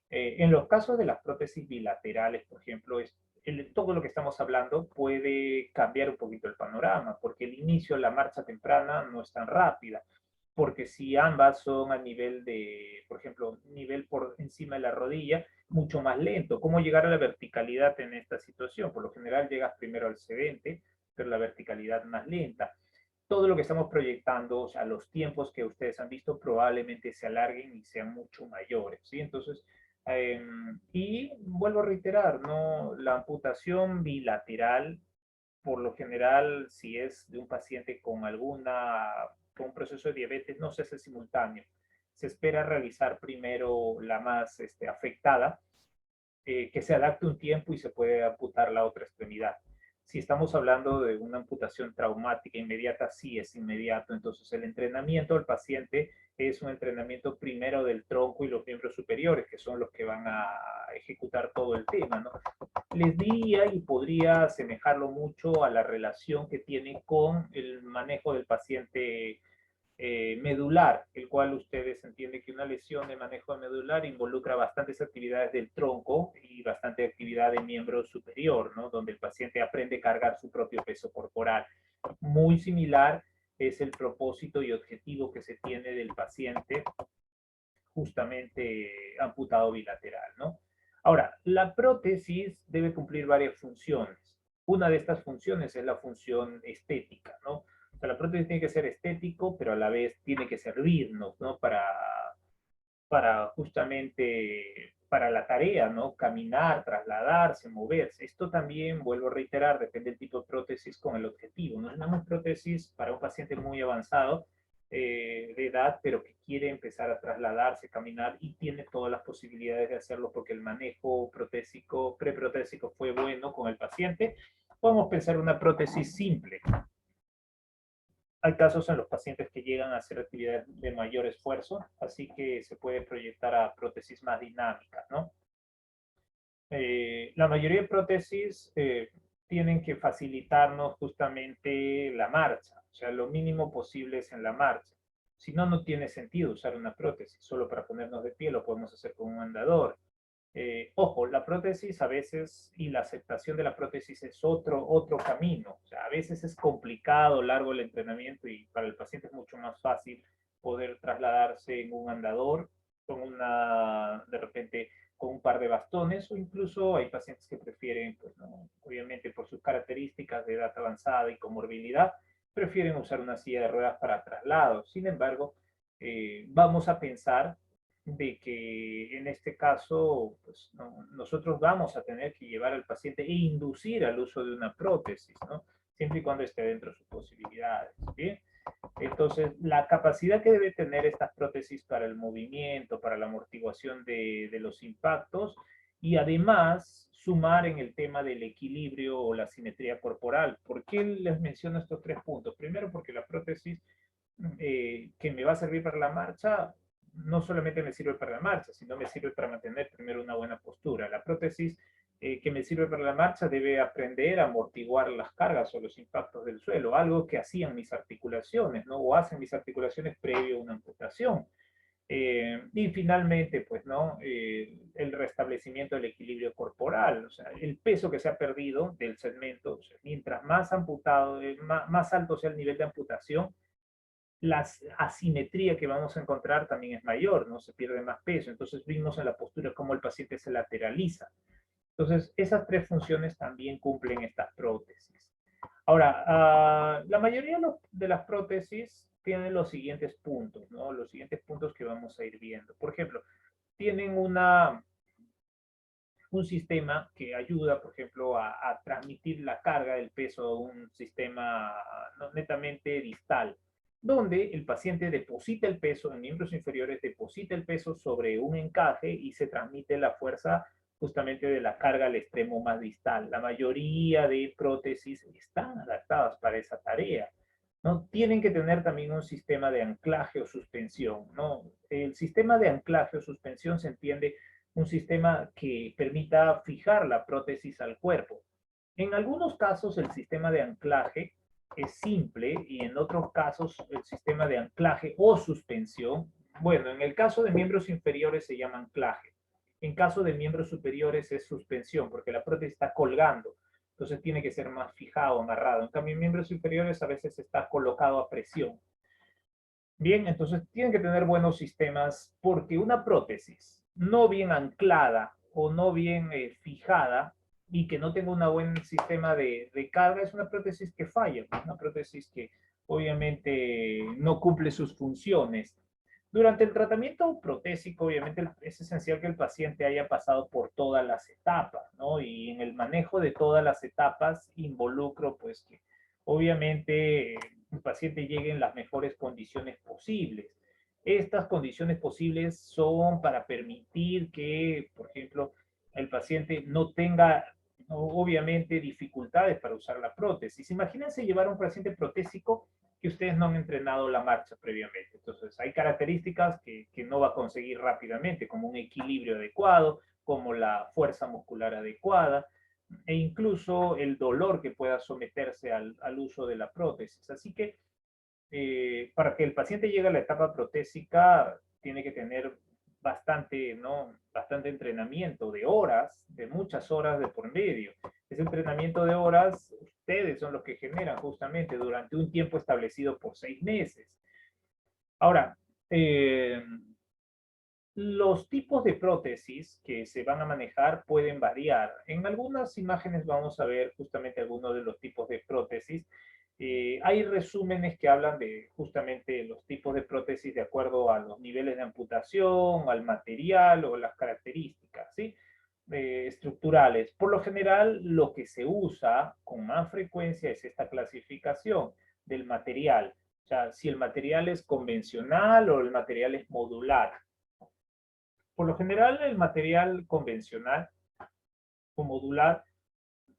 en los casos de las prótesis bilaterales, por ejemplo, todo lo que estamos hablando puede cambiar un poquito el panorama, porque el inicio, la marcha temprana no es tan rápida, porque si ambas son a nivel de, por ejemplo, nivel por encima de la rodilla, mucho más lento. ¿Cómo llegar a la verticalidad en esta situación? Por lo general llegas primero al sedente, pero la verticalidad más lenta. Todo lo que estamos proyectando, o sea, los tiempos que ustedes han visto probablemente se alarguen y sean mucho mayores, ¿sí? Entonces, y vuelvo a reiterar, ¿no? La amputación bilateral, por lo general, si es de un paciente con con un proceso de diabetes, no se hace simultáneo. Se espera realizar primero la más afectada, que se adapte un tiempo y se puede amputar la otra extremidad. Si estamos hablando de una amputación traumática inmediata, sí es inmediato. Entonces el entrenamiento del paciente es un entrenamiento primero del tronco y los miembros superiores, que son los que van a ejecutar todo el tema, ¿no? Les diría y podría asemejarlo mucho a la relación que tiene con el manejo del paciente medular, el cual ustedes entienden que una lesión de manejo medular involucra bastantes actividades del tronco y bastante actividad de miembro superior, ¿no? Donde el paciente aprende a cargar su propio peso corporal. Muy similar es el propósito y objetivo que se tiene del paciente justamente amputado bilateral, ¿no? Ahora, la prótesis debe cumplir varias funciones. Una de estas funciones es la función estética, ¿no? O sea, la prótesis tiene que ser estético, pero a la vez tiene que servirnos, ¿no? Para justamente, para la tarea, ¿no? Caminar, trasladarse, moverse. Esto también, vuelvo a reiterar, depende del tipo de prótesis con el objetivo. No es una prótesis para un paciente muy avanzado de edad, pero que quiere empezar a trasladarse, caminar y tiene todas las posibilidades de hacerlo porque el manejo protésico, preprotésico fue bueno con el paciente. Podemos pensar una prótesis simple. Hay casos en los pacientes que llegan a hacer actividades de mayor esfuerzo, así que se puede proyectar a prótesis más dinámicas, ¿no? La mayoría de prótesis tienen que facilitarnos justamente la marcha, o sea, lo mínimo posible es en la marcha. Si no, no tiene sentido usar una prótesis, solo para ponernos de pie lo podemos hacer con un andador. Ojo, la prótesis a veces y la aceptación de la prótesis es otro camino. O sea, a veces es complicado, largo el entrenamiento y para el paciente es mucho más fácil poder trasladarse en un andador, de repente con un par de bastones o incluso hay pacientes que prefieren, pues, ¿no? Obviamente por sus características de edad avanzada y comorbilidad, prefieren usar una silla de ruedas para traslado. Sin embargo, vamos a pensar de que en este caso pues, nosotros vamos a tener que llevar al paciente e inducir al uso de una prótesis, ¿no? Siempre y cuando esté dentro de sus posibilidades. ¿Bien? Entonces, la capacidad que debe tener estas prótesis para el movimiento, para la amortiguación de los impactos y además sumar en el tema del equilibrio o la simetría corporal. ¿Por qué les menciono estos tres puntos? Primero, porque la prótesis que me va a servir para la marcha no solamente me sirve para la marcha, sino me sirve para mantener primero una buena postura. La prótesis que me sirve para la marcha debe aprender a amortiguar las cargas o los impactos del suelo, algo que hacían mis articulaciones, ¿no? O hacen mis articulaciones previo a una amputación. Y finalmente, pues, ¿no? El restablecimiento del equilibrio corporal, o sea, el peso que se ha perdido del segmento, o sea, mientras más amputado, más alto sea el nivel de amputación, la asimetría que vamos a encontrar también es mayor, ¿no? Se pierde más peso. Entonces vimos en la postura cómo el paciente se lateraliza. Entonces, esas tres funciones también cumplen estas prótesis. Ahora, la mayoría de las prótesis tienen los siguientes puntos, ¿no? Los siguientes puntos que vamos a ir viendo. Por ejemplo, tienen un sistema que ayuda, por ejemplo, a transmitir la carga del peso a un sistema netamente distal, donde el paciente deposita el peso en miembros inferiores, deposita el peso sobre un encaje y se transmite la fuerza justamente de la carga al extremo más distal. La mayoría de prótesis están adaptadas para esa tarea, ¿no? Tienen que tener también un sistema de anclaje o suspensión, ¿no? El sistema de anclaje o suspensión se entiende un sistema que permita fijar la prótesis al cuerpo. En algunos casos el sistema de anclaje es simple y en otros casos el sistema de anclaje o suspensión, bueno, en el caso de miembros inferiores se llama anclaje. En caso de miembros superiores es suspensión, porque la prótesis está colgando. Entonces tiene que ser más fijado, amarrado. En cambio, en miembros inferiores a veces está colocado a presión. Bien, entonces tienen que tener buenos sistemas porque una prótesis no bien anclada o no bien fijada y que no tenga un buen sistema de carga es una prótesis que falla, una prótesis que obviamente no cumple sus funciones. Durante el tratamiento protésico, obviamente es esencial que el paciente haya pasado por todas las etapas, ¿no? Y en el manejo de todas las etapas involucro, pues, que obviamente el paciente llegue en las mejores condiciones posibles. Estas condiciones posibles son para permitir que, por ejemplo, el paciente no tenga, obviamente, dificultades para usar la prótesis. Imagínense llevar a un paciente protésico que ustedes no han entrenado la marcha previamente. Entonces, hay características que no va a conseguir rápidamente, como un equilibrio adecuado, como la fuerza muscular adecuada, e incluso el dolor que pueda someterse al uso de la prótesis. Así que, para que el paciente llegue a la etapa protésica, tiene que tener bastante, ¿no? Bastante entrenamiento de horas, de muchas horas de por medio. Ese entrenamiento de horas, ustedes son los que generan justamente durante un tiempo establecido por 6 meses. Ahora, los tipos de prótesis que se van a manejar pueden variar. En algunas imágenes vamos a ver justamente algunos de los tipos de prótesis. Hay resúmenes que hablan de justamente los tipos de prótesis de acuerdo a los niveles de amputación, al material o las características, ¿sí? Estructurales. Por lo general, lo que se usa con más frecuencia es esta clasificación del material. O sea, si el material es convencional o el material es modular. Por lo general, el material convencional o modular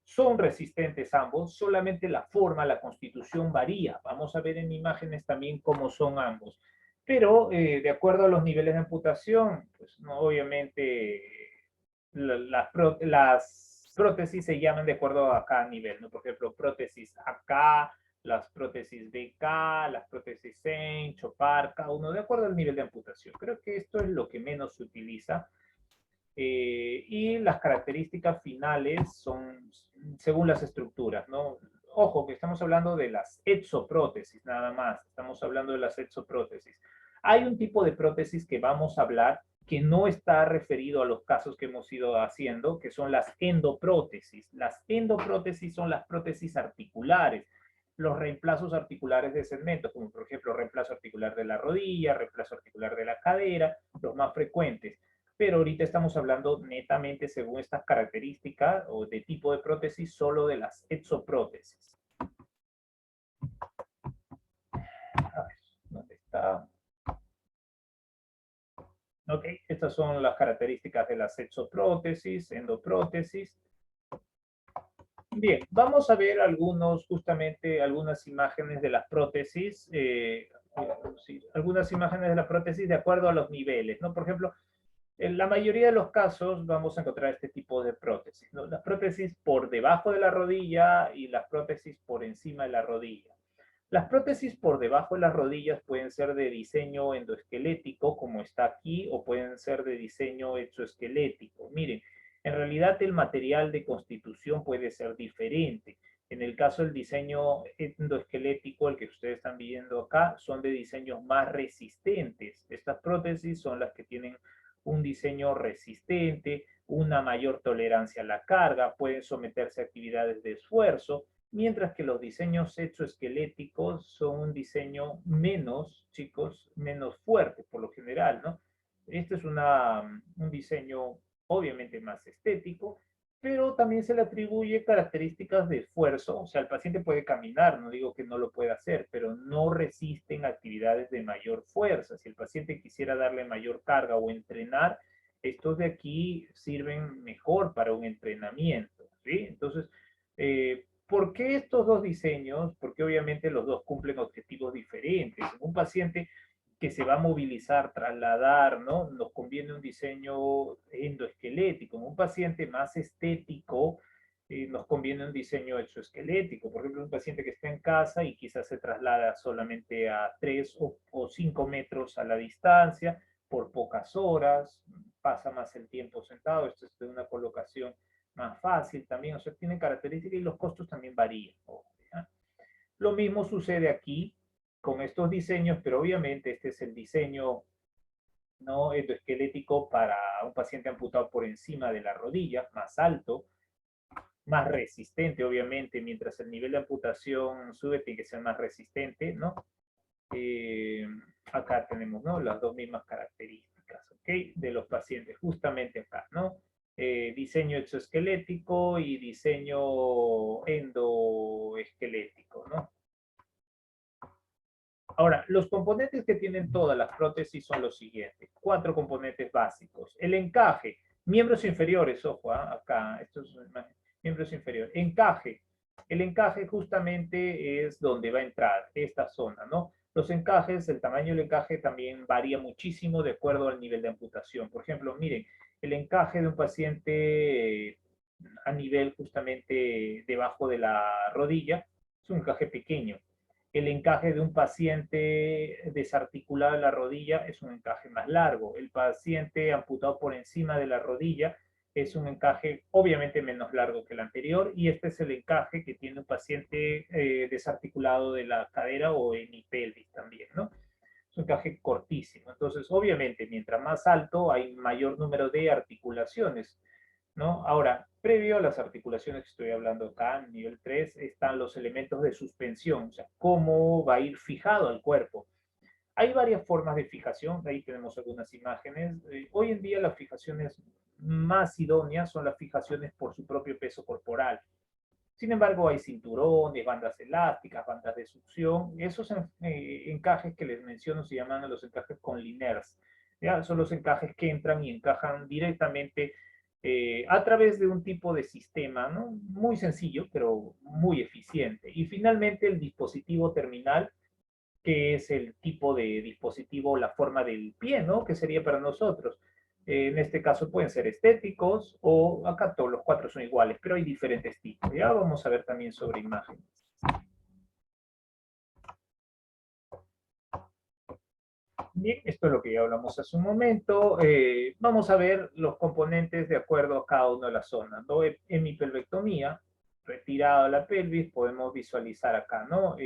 son resistentes ambos, solamente la forma, la constitución varía. Vamos a ver en imágenes también cómo son ambos. Pero de acuerdo a los niveles de amputación, pues no, obviamente las prótesis se llaman de acuerdo a cada nivel, ¿no? Por ejemplo, prótesis AK, las prótesis BK, las prótesis SEN, Chopard, cada uno de acuerdo al nivel de amputación. Creo que esto es lo que menos se utiliza. Y las características finales son según las estructuras, ¿no? Ojo, que estamos hablando de las exoprótesis, nada más. Estamos hablando de las exoprótesis. Hay un tipo de prótesis que vamos a hablar que no está referido a los casos que hemos ido haciendo, que son las endoprótesis. Las endoprótesis son las prótesis articulares, los reemplazos articulares de segmentos, como por ejemplo reemplazo articular de la rodilla, reemplazo articular de la cadera, los más frecuentes. Pero ahorita estamos hablando netamente según estas características o de tipo de prótesis, solo de las exoprótesis. A ver, ¿dónde está? Ok, estas son las características de las exoprótesis, endoprótesis. Bien, vamos a ver justamente algunas imágenes de las prótesis, algunas imágenes de las prótesis de acuerdo a los niveles, ¿no? Por ejemplo, en la mayoría de los casos vamos a encontrar este tipo de prótesis, ¿no? Las prótesis por debajo de la rodilla y las prótesis por encima de la rodilla. Las prótesis por debajo de las rodillas pueden ser de diseño endoesquelético, como está aquí, o pueden ser de diseño exoesquelético. Miren, en realidad el material de constitución puede ser diferente. En el caso del diseño endoesquelético, el que ustedes están viendo acá, son de diseños más resistentes. Estas prótesis son las que tienen un diseño resistente, una mayor tolerancia a la carga, pueden someterse a actividades de esfuerzo, mientras que los diseños exoesqueléticos son un diseño menos, chicos, menos fuerte por lo general, ¿no? Este es un diseño obviamente más estético, pero también se le atribuye características de esfuerzo, o sea, el paciente puede caminar, no digo que no lo pueda hacer, pero no resisten actividades de mayor fuerza. Si el paciente quisiera darle mayor carga o entrenar, Estos de aquí sirven mejor para un entrenamiento, ¿sí? Entonces, ¿por qué estos dos diseños? Porque obviamente los dos cumplen objetivos diferentes. En un paciente que se va a movilizar, trasladar, ¿no? Nos conviene un diseño endoesquelético. En un paciente más estético, nos conviene un diseño exoesquelético. Por ejemplo, un paciente que está en casa y quizás se traslada solamente a 3 o 5 metros a la distancia, por pocas horas, pasa más el tiempo sentado, esto es de una colocación más fácil también, o sea, tienen características y los costos también varían. ¿Ya? Lo mismo sucede aquí con estos diseños, pero obviamente este es el diseño no endoesquelético para un paciente amputado por encima de la rodilla, más alto, más resistente, obviamente, mientras el nivel de amputación sube, tiene que ser más resistente, ¿no? Acá tenemos, ¿no? Las dos mismas características, ¿ok? De los pacientes, justamente acá, ¿no? Diseño exoesquelético y diseño endoesquelético, ¿no? Ahora, los componentes que tienen todas las prótesis son los siguientes. 4 componentes básicos. El encaje, miembros inferiores, ojo, acá, estos son miembros inferiores. Encaje. El encaje justamente es donde va a entrar esta zona, ¿no? Los encajes, el tamaño del encaje también varía muchísimo de acuerdo al nivel de amputación. Por ejemplo, miren, el encaje de un paciente a nivel justamente debajo de la rodilla es un encaje pequeño. El encaje de un paciente desarticulado de la rodilla es un encaje más largo. El paciente amputado por encima de la rodilla es un encaje obviamente menos largo que el anterior, y este es el encaje que tiene un paciente desarticulado de la cadera o hemipelvis también, ¿no? Es un encaje cortísimo. Entonces, obviamente, mientras más alto hay mayor número de articulaciones, ¿no? Ahora, previo a las articulaciones que estoy hablando acá, en nivel 3, están los elementos de suspensión, o sea, cómo va a ir fijado al cuerpo. Hay varias formas de fijación, ahí tenemos algunas imágenes. Hoy en día las fijaciones más idóneas son las fijaciones por su propio peso corporal. Sin embargo, hay cinturones, bandas elásticas, bandas de succión. Esos encajes que les menciono se llaman los encajes con linears. ¿Ya? Son los encajes que entran y encajan directamente a través de un tipo de sistema, ¿no? Muy sencillo, pero muy eficiente. Y finalmente el dispositivo terminal, que es el tipo de dispositivo, la forma del pie, ¿no? Que sería para nosotros. En este caso pueden ser estéticos o acá todos los 4 son iguales, pero hay diferentes tipos. Ya vamos a ver también sobre imágenes. Bien, esto es lo que ya hablamos hace un momento. Vamos a ver los componentes de acuerdo a cada una de las zonas, ¿no? Hemipelvectomía, retirada la pelvis, podemos visualizar acá, ¿no?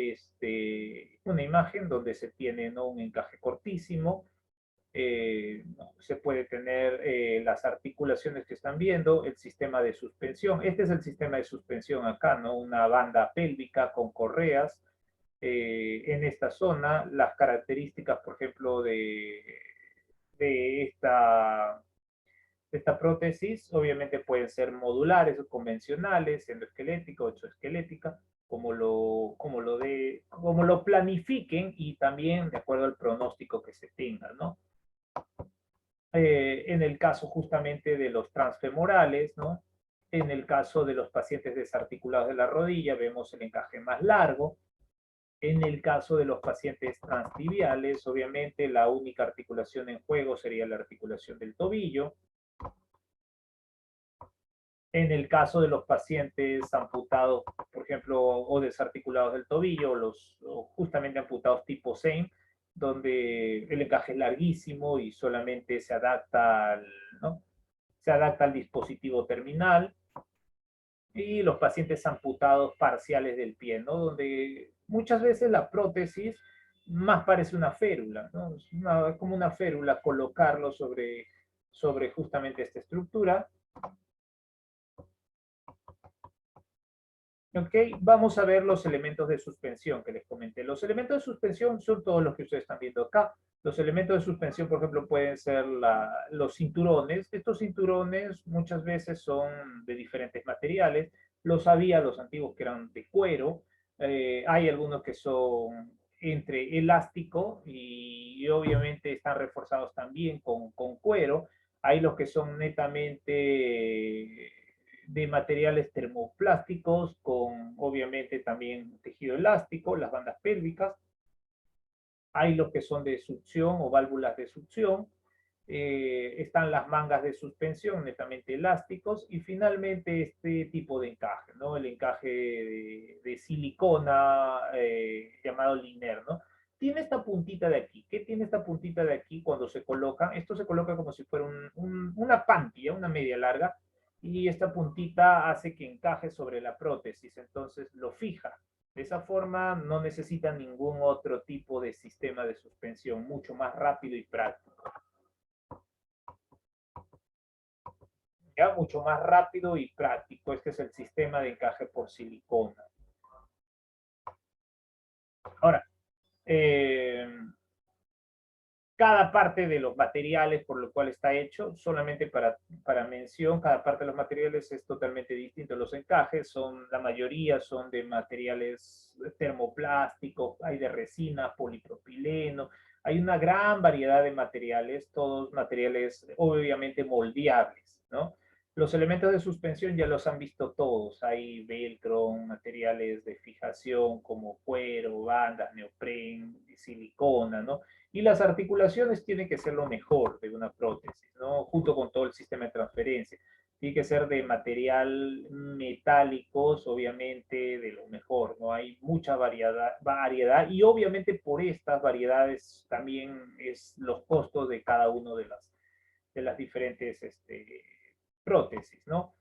Una imagen donde se tiene, ¿no? Un encaje cortísimo. Se puede tener las articulaciones que están viendo, el sistema de suspensión. Este es el sistema de suspensión acá, ¿no? Una banda pélvica con correas. En esta zona, las características, por ejemplo, de esta prótesis, obviamente pueden ser modulares o convencionales, endoesquelética o exoesquelética, como lo planifiquen y también de acuerdo al pronóstico que se tenga, ¿no? En el caso justamente de los transfemorales, ¿no? En el caso de los pacientes desarticulados de la rodilla, vemos el encaje más largo. En el caso de los pacientes transtibiales, obviamente la única articulación en juego sería la articulación del tobillo. En el caso de los pacientes amputados, por ejemplo, o desarticulados del tobillo, o justamente amputados tipo SEIM, donde el encaje es larguísimo y solamente se adapta ¿no? Se adapta al dispositivo terminal. Y los pacientes amputados parciales del pie, ¿no? Donde muchas veces la prótesis más parece una férula, ¿no? Es como una férula colocarlo sobre justamente esta estructura. Ok, vamos a ver los elementos de suspensión que les comenté. Los elementos de suspensión son todos los que ustedes están viendo acá. Los elementos de suspensión, por ejemplo, pueden ser los cinturones. Estos cinturones muchas veces son de diferentes materiales. Los antiguos que eran de cuero. Hay algunos que son entre elástico y obviamente están reforzados también con cuero. Hay los que son netamente de materiales termoplásticos, con obviamente también tejido elástico, las bandas pélvicas. Hay los que son de succión o válvulas de succión. Están las mangas de suspensión netamente elásticos, y finalmente este tipo de encaje, ¿no? El encaje de silicona llamado liner, ¿no? Tiene esta puntita de aquí. ¿Qué tiene esta puntita de aquí cuando se coloca? Esto se coloca como si fuera una pantilla, una media larga, y esta puntita hace que encaje sobre la prótesis, entonces lo fija. De esa forma no necesita ningún otro tipo de sistema de suspensión, mucho más rápido y práctico. Ya, mucho más rápido y práctico. Este es el sistema de encaje por silicona. Ahora, cada parte de los materiales por lo cual está hecho, solamente para mención, cada parte de los materiales es totalmente distinto. Los encajes la mayoría son de materiales termoplásticos, hay de resina, polipropileno, hay una gran variedad de materiales, todos materiales obviamente moldeables, ¿no? Los elementos de suspensión ya los han visto todos. Hay velcro, materiales de fijación como cuero, bandas, neopren, silicona, ¿no? Y las articulaciones tienen que ser lo mejor de una prótesis, ¿no? Junto con todo el sistema de transferencia. Tiene que ser de material metálicos, obviamente, de lo mejor, ¿no? Hay mucha variedad y obviamente por estas variedades también es los costos de cada uno de las diferentes prótesis, ¿no?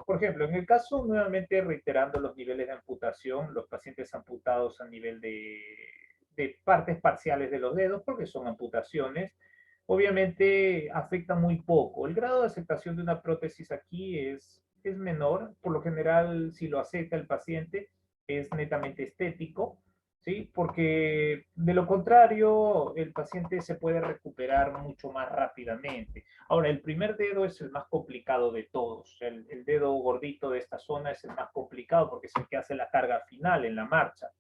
Por ejemplo, en el caso, nuevamente reiterando los niveles de amputación, los pacientes amputados a nivel de partes parciales de los dedos, porque son amputaciones, obviamente afecta muy poco. El grado de aceptación de una prótesis aquí es menor. Por lo general, si lo acepta el paciente, es netamente estético, ¿sí? Porque de lo contrario, el paciente se puede recuperar mucho más rápidamente. Ahora, el primer dedo es el más complicado de todos. El dedo gordito de esta zona es el más complicado porque es el que hace la carga final en la marcha.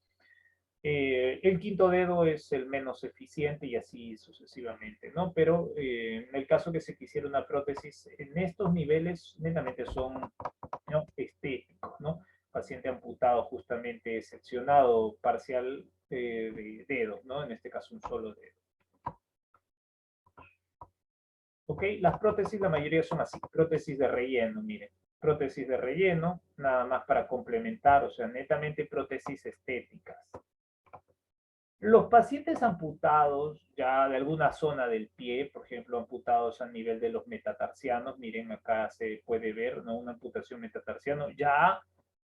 El quinto dedo es el menos eficiente y así sucesivamente, ¿no? Pero en el caso que se quisiera una prótesis, en estos niveles netamente son, ¿no?, estéticos, ¿no? Paciente amputado justamente seccionado parcial de dedos, ¿no? En este caso un solo dedo. ¿Ok? Las prótesis, la mayoría son así, prótesis de relleno, miren. Prótesis de relleno, nada más para complementar, o sea, netamente prótesis estéticas. Los pacientes amputados ya de alguna zona del pie, por ejemplo, amputados a nivel de los metatarsianos, miren acá se puede ver, ¿no?, una amputación metatarsiano, ya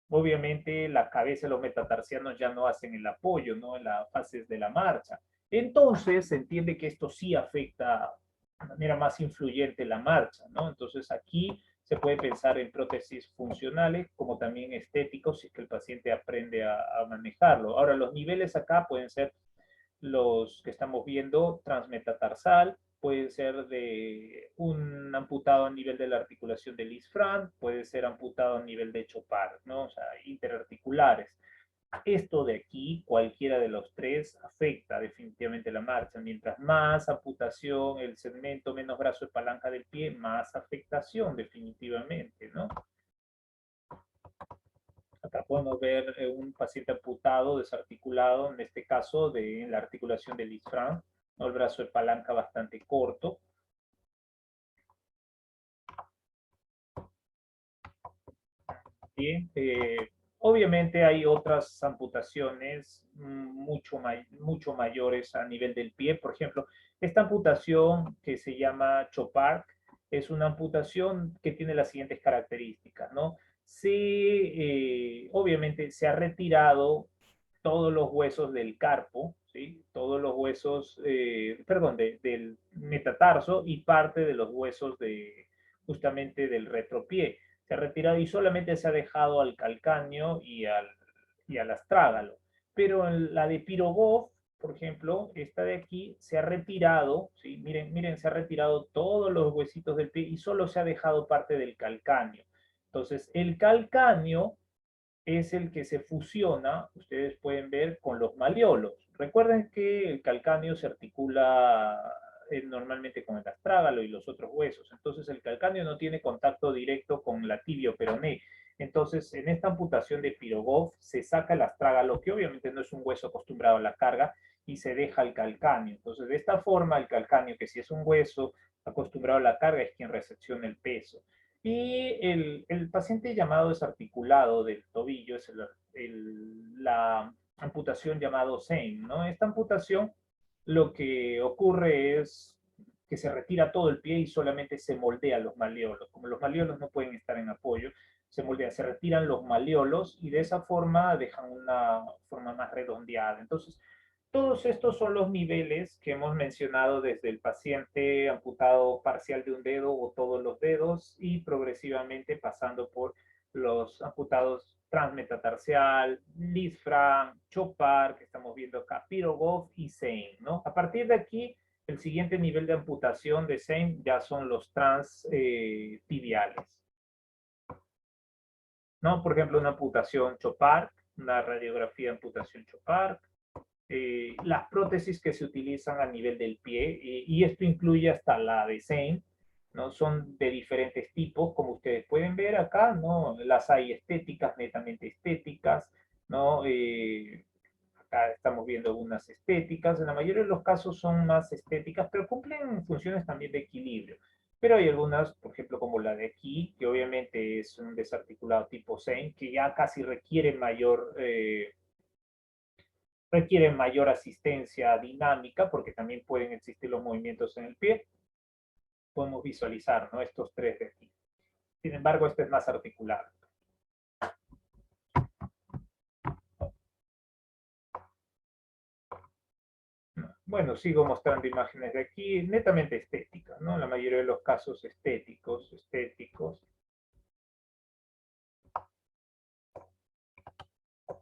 obviamente la cabeza de los metatarsianos ya no hacen el apoyo, ¿no?, en las fases de la marcha. Entonces se entiende que esto sí afecta de manera más influyente la marcha, ¿no? Entonces aquí se puede pensar en prótesis funcionales como también estéticos si es que el paciente aprende a manejarlo. Ahora, los niveles acá pueden ser los que estamos viendo, transmetatarsal, puede ser de un amputado a nivel de la articulación del isfran, puede ser amputado a nivel de Chopard, ¿no? O sea, interarticulares. Esto de aquí, cualquiera de los tres, afecta definitivamente la marcha. Mientras más amputación, el segmento menos brazo de palanca del pie, más afectación definitivamente, ¿no? Acá podemos ver un paciente amputado, desarticulado, en este caso de la articulación del isfran, ¿no?, el brazo de palanca bastante corto. Bien, obviamente hay otras amputaciones mucho mayores a nivel del pie. Por ejemplo, esta amputación que se llama Chopard es una amputación que tiene las siguientes características, ¿no? Obviamente se ha retirado todos los huesos del carpo, ¿sí? Todos los huesos, del metatarso y parte de los huesos justamente del retropié. Se ha retirado y solamente se ha dejado al calcáneo y al astrágalo. Pero en la de Pirogov, por ejemplo, esta de aquí se ha retirado, ¿sí? Miren, se ha retirado todos los huesitos del pie y solo se ha dejado parte del calcáneo. Entonces, el calcáneo es el que se fusiona, ustedes pueden ver, con los malleolos. Recuerden que el calcáneo se articula normalmente con el astrágalo y los otros huesos. Entonces el calcáneo no tiene contacto directo con la tibio peroné. Entonces en esta amputación de Pirogov se saca el astrágalo, que obviamente no es un hueso acostumbrado a la carga, y se deja el calcáneo. Entonces de esta forma el calcáneo, que si es un hueso acostumbrado a la carga, es quien recepciona el peso. Y el paciente llamado desarticulado del tobillo es la amputación llamado SEIN, ¿no? Esta amputación lo que ocurre es que se retira todo el pie y solamente se moldean los malleolos. Como los malleolos no pueden estar en apoyo, se moldean, se retiran los malleolos y de esa forma dejan una forma más redondeada. Entonces, todos estos son los niveles que hemos mencionado desde el paciente amputado parcial de un dedo o todos los dedos y progresivamente pasando por los amputados transmetatarsial, Lisfranc, Chopard, que estamos viendo acá, Pirogov y Sein, ¿no? A partir de aquí, el siguiente nivel de amputación de Sein ya son los transtibiales. ¿No? Por ejemplo, una amputación Chopard, una radiografía de amputación Chopard, las prótesis que se utilizan a nivel del pie, y esto incluye hasta la de Sein, ¿no? Son de diferentes tipos, como ustedes pueden ver acá, ¿no? Las hay estéticas, netamente estéticas, ¿no? Acá estamos viendo algunas estéticas, en la mayoría de los casos son más estéticas, pero cumplen funciones también de equilibrio. Pero hay algunas, por ejemplo, como la de aquí, que obviamente es un desarticulado tipo Sein, que ya casi requiere mayor asistencia dinámica, porque también pueden existir los movimientos en el pie. Podemos visualizar, ¿no? Estos tres de aquí. Sin embargo, este es más articulado. Bueno, sigo mostrando imágenes de aquí, netamente estéticas, ¿no? La mayoría de los casos estéticos.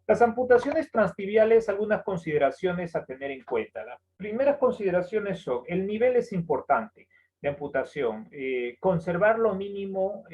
Las amputaciones transtibiales, algunas consideraciones a tener en cuenta. Las primeras consideraciones son, el nivel es importante de amputación, conservar lo mínimo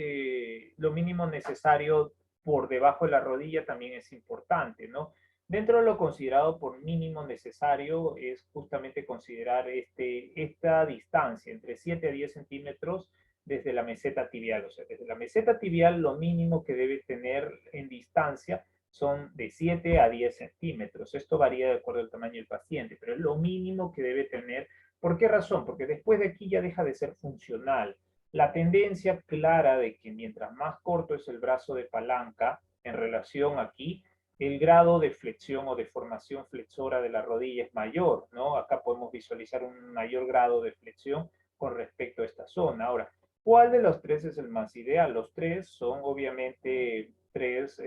necesario por debajo de la rodilla también es importante, ¿no? Dentro de lo considerado por mínimo necesario es justamente considerar esta distancia entre 7 a 10 centímetros desde la meseta tibial. O sea, desde la meseta tibial lo mínimo que debe tener en distancia son de 7 a 10 centímetros. Esto varía de acuerdo al tamaño del paciente, pero es lo mínimo que debe tener. ¿Por qué razón? Porque después de aquí ya deja de ser funcional. La tendencia clara de que mientras más corto es el brazo de palanca en relación aquí, el grado de flexión o deformación flexora de la rodilla es mayor, ¿no? Acá podemos visualizar un mayor grado de flexión con respecto a esta zona. Ahora, ¿cuál de los tres es el más ideal? Los tres son obviamente tres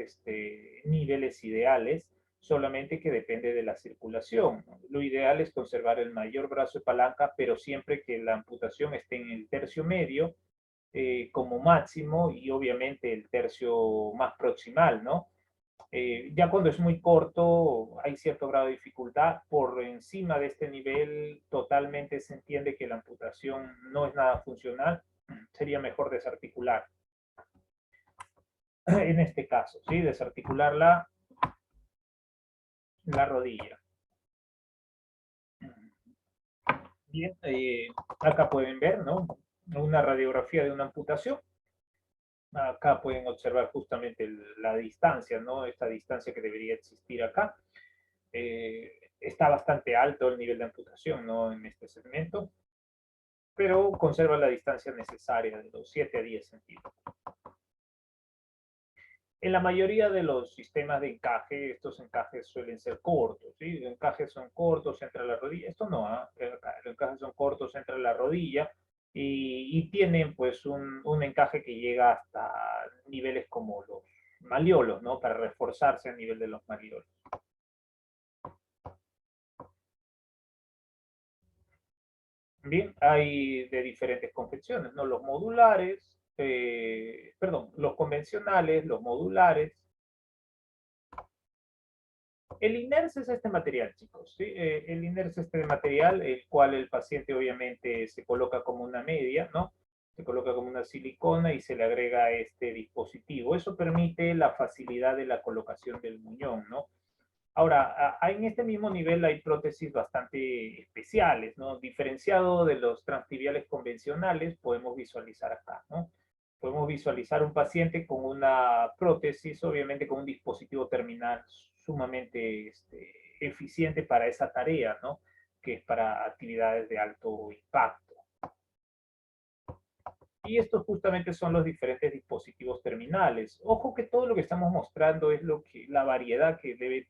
niveles ideales, solamente que depende de la circulación. Lo ideal es conservar el mayor brazo de palanca, pero siempre que la amputación esté en el tercio medio como máximo y obviamente el tercio más proximal, ¿no? Ya cuando es muy corto hay cierto grado de dificultad. Por encima de este nivel totalmente se entiende que la amputación no es nada funcional, sería mejor desarticular. En este caso, ¿sí? Desarticular la rodilla. Bien, acá pueden ver, ¿no? Una radiografía de una amputación. Acá pueden observar justamente la distancia, ¿no? Esta distancia que debería existir acá. Está bastante alto el nivel de amputación, ¿no? En este segmento, pero conserva la distancia necesaria de los 7 a 10 centímetros. En la mayoría de los sistemas de encaje, estos encajes suelen ser cortos, ¿sí? Los encajes son cortos entre la rodilla. Esto no, los encajes son cortos entre la rodilla y tienen pues un encaje que llega hasta niveles como los malleolos, ¿no? Para reforzarse a nivel de los malleolos. Bien, hay de diferentes confecciones, ¿no? Los modulares, los convencionales, los modulares. El INERS es este material, chicos, ¿sí? El INERS es este material, el cual el paciente obviamente se coloca como una media, ¿no? Se coloca como una silicona y se le agrega este dispositivo. Eso permite la facilidad de la colocación del muñón, ¿no? Ahora, en este mismo nivel hay prótesis bastante especiales, ¿no? Diferenciado de los transtibiales convencionales, podemos visualizar acá, ¿no? Podemos visualizar un paciente con una prótesis, obviamente con un dispositivo terminal sumamente eficiente para esa tarea, ¿no? Que es para actividades de alto impacto. Y estos justamente son los diferentes dispositivos terminales. Ojo que todo lo que estamos mostrando es la variedad que debe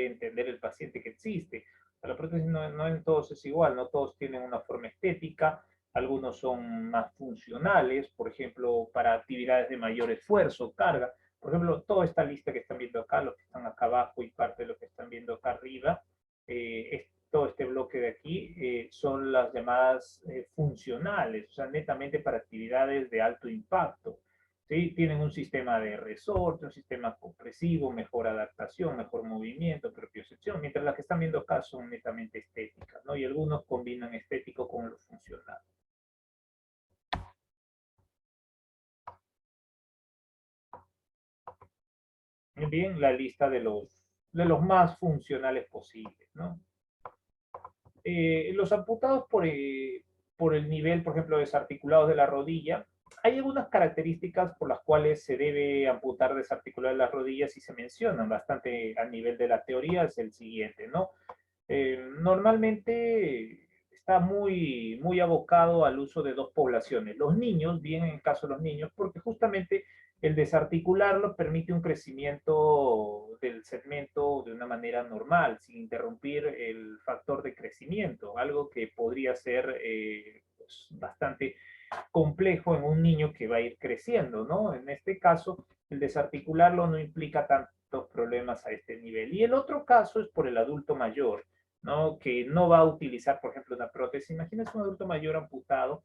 entender el paciente que existe. La prótesis no en todos es igual, no todos tienen una forma estética, algunos son más funcionales, por ejemplo, para actividades de mayor esfuerzo, carga. Por ejemplo, toda esta lista que están viendo acá, los que están acá abajo y parte de lo que están viendo acá arriba, todo este bloque de aquí son las llamadas funcionales, o sea, netamente para actividades de alto impacto. ¿Sí? Tienen un sistema de resorte, un sistema compresivo, mejor adaptación, mejor movimiento, propiocepción, mientras las que están viendo acá son netamente estéticas, ¿no? Y algunos combinan estético con lo funcional. Bien, la lista de los más funcionales posibles, ¿no? Los amputados por el nivel, por ejemplo, desarticulados de la rodilla, hay algunas características por las cuales se debe amputar desarticuladas las rodillas y se mencionan bastante a nivel de la teoría, es el siguiente, ¿no? Normalmente está muy abocado al uso de dos poblaciones. Los niños, bien en el caso de los niños, porque justamente el desarticularlo permite un crecimiento del segmento de una manera normal, sin interrumpir el factor de crecimiento, algo que podría ser pues, bastante complejo en un niño que va a ir creciendo, ¿no? En este caso, el desarticularlo no implica tantos problemas a este nivel. Y el otro caso es por el adulto mayor, ¿no? Que no va a utilizar, por ejemplo, una prótesis. Imagínense un adulto mayor amputado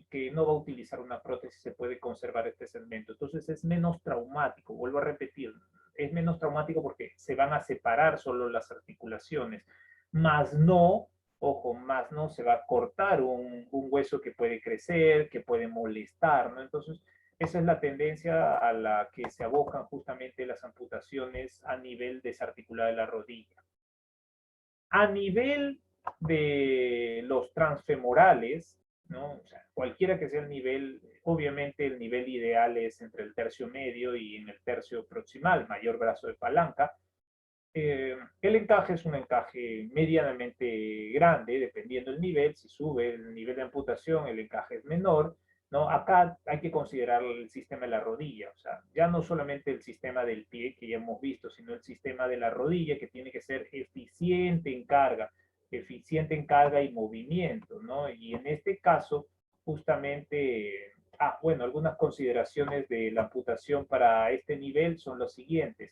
que no va a utilizar una prótesis, se puede conservar este segmento. Entonces es menos traumático, vuelvo a repetir, es menos traumático porque se van a separar solo las articulaciones, más no, ojo, más no se va a cortar un hueso que puede crecer, que puede molestar, ¿no? Entonces, esa es la tendencia a la que se abocan justamente las amputaciones a nivel desarticular de la rodilla. A nivel de los transfemorales, ¿no? O sea, cualquiera que sea el nivel, obviamente el nivel ideal es entre el tercio medio y en el tercio proximal, mayor brazo de palanca. El encaje es un encaje medianamente grande, dependiendo del nivel. Si sube el nivel de amputación, el encaje es menor, ¿no? Acá hay que considerar el sistema de la rodilla, o sea, ya no solamente el sistema del pie que ya hemos visto, sino el sistema de la rodilla que tiene que ser eficiente en carga y movimiento, ¿no? Y en este caso, justamente, bueno, algunas consideraciones de la amputación para este nivel son los siguientes.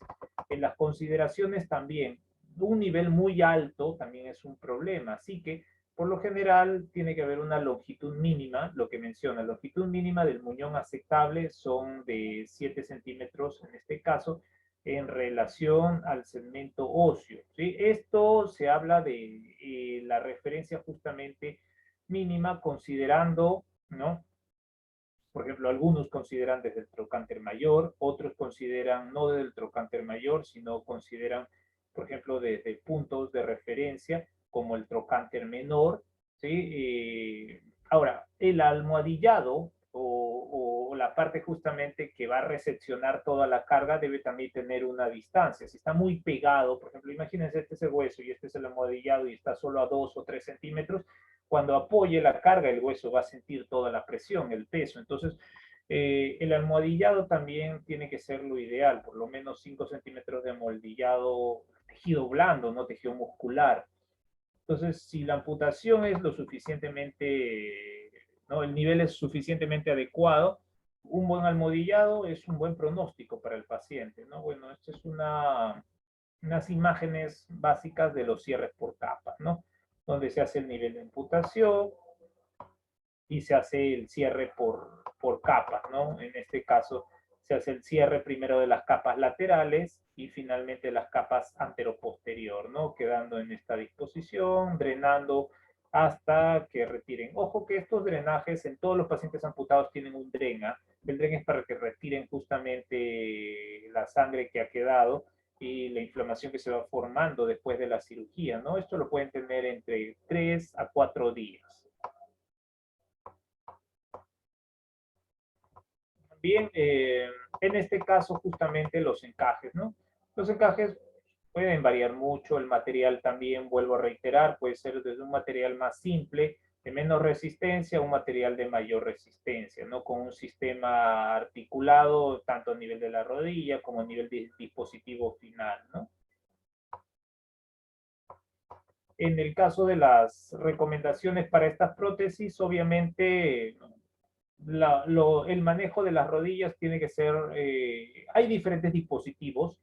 En las consideraciones también, un nivel muy alto también es un problema, así que por lo general tiene que haber una longitud mínima, lo que menciona, longitud mínima del muñón aceptable son de 7 centímetros en este caso, en relación al segmento óseo, ¿sí? Esto se habla de la referencia justamente mínima considerando, ¿no? Por ejemplo, algunos consideran desde el trocánter mayor, otros consideran no desde el trocánter mayor, sino consideran, por ejemplo, desde puntos de referencia como el trocánter menor, ¿sí? Ahora, el almohadillado o la parte justamente que va a recepcionar toda la carga debe también tener una distancia. Si está muy pegado, por ejemplo, imagínense este es el hueso y este es el almohadillado y está solo a 2 o 3 centímetros, cuando apoye la carga, el hueso va a sentir toda la presión, el peso. Entonces, el almohadillado también tiene que ser lo ideal, por lo menos 5 centímetros de almohadillado, tejido blando, no tejido muscular. Entonces, si la amputación es lo suficientemente, ¿no? El nivel es suficientemente adecuado, un buen almohadillado es un buen pronóstico para el paciente, ¿no? Bueno, esta es unas imágenes básicas de los cierres por capas, ¿no? Donde se hace el nivel de amputación y se hace el cierre por capas, ¿no? En este caso se hace el cierre primero de las capas laterales y finalmente las capas anteroposterior, ¿no? Quedando en esta disposición, drenando hasta que retiren. Ojo que estos drenajes en todos los pacientes amputados tienen un dren, ¿eh? El dren es para que retiren justamente la sangre que ha quedado y la inflamación que se va formando después de la cirugía, ¿no? Esto lo pueden tener entre 3 a 4 días. Bien, en este caso justamente los encajes, ¿no? Los encajes pueden variar mucho, el material también, vuelvo a reiterar, puede ser desde un material más simple, de menos resistencia, a un material de mayor resistencia, ¿no? Con un sistema articulado tanto a nivel de la rodilla como a nivel de dispositivo final, ¿no? En el caso de las recomendaciones para estas prótesis, obviamente el manejo de las rodillas tiene que ser, hay diferentes dispositivos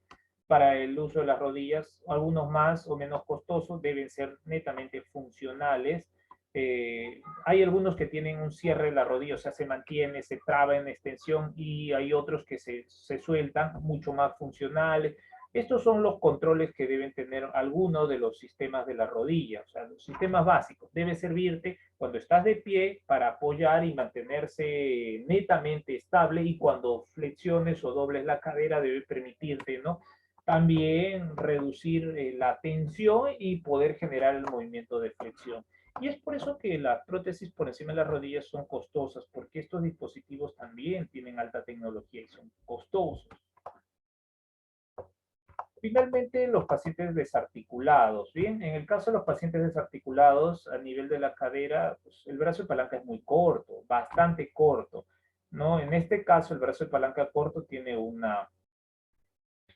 para el uso de las rodillas, algunos más o menos costosos, deben ser netamente funcionales. Hay algunos que tienen un cierre de la rodilla, o sea, se mantiene, se traba en extensión, y hay otros que se sueltan, mucho más funcionales. Estos son los controles que deben tener algunos de los sistemas de la rodilla, o sea, los sistemas básicos. Debe servirte cuando estás de pie para apoyar y mantenerse netamente estable, y cuando flexiones o dobles la cadera debe permitirte, ¿no? También reducir la tensión y poder generar el movimiento de flexión. Y es por eso que las prótesis por encima de las rodillas son costosas, porque estos dispositivos también tienen alta tecnología y son costosos. Finalmente, los pacientes desarticulados. Bien, en el caso de los pacientes desarticulados, a nivel de la cadera, pues, el brazo de palanca es muy corto, bastante corto, ¿no? En este caso, el brazo de palanca corto tiene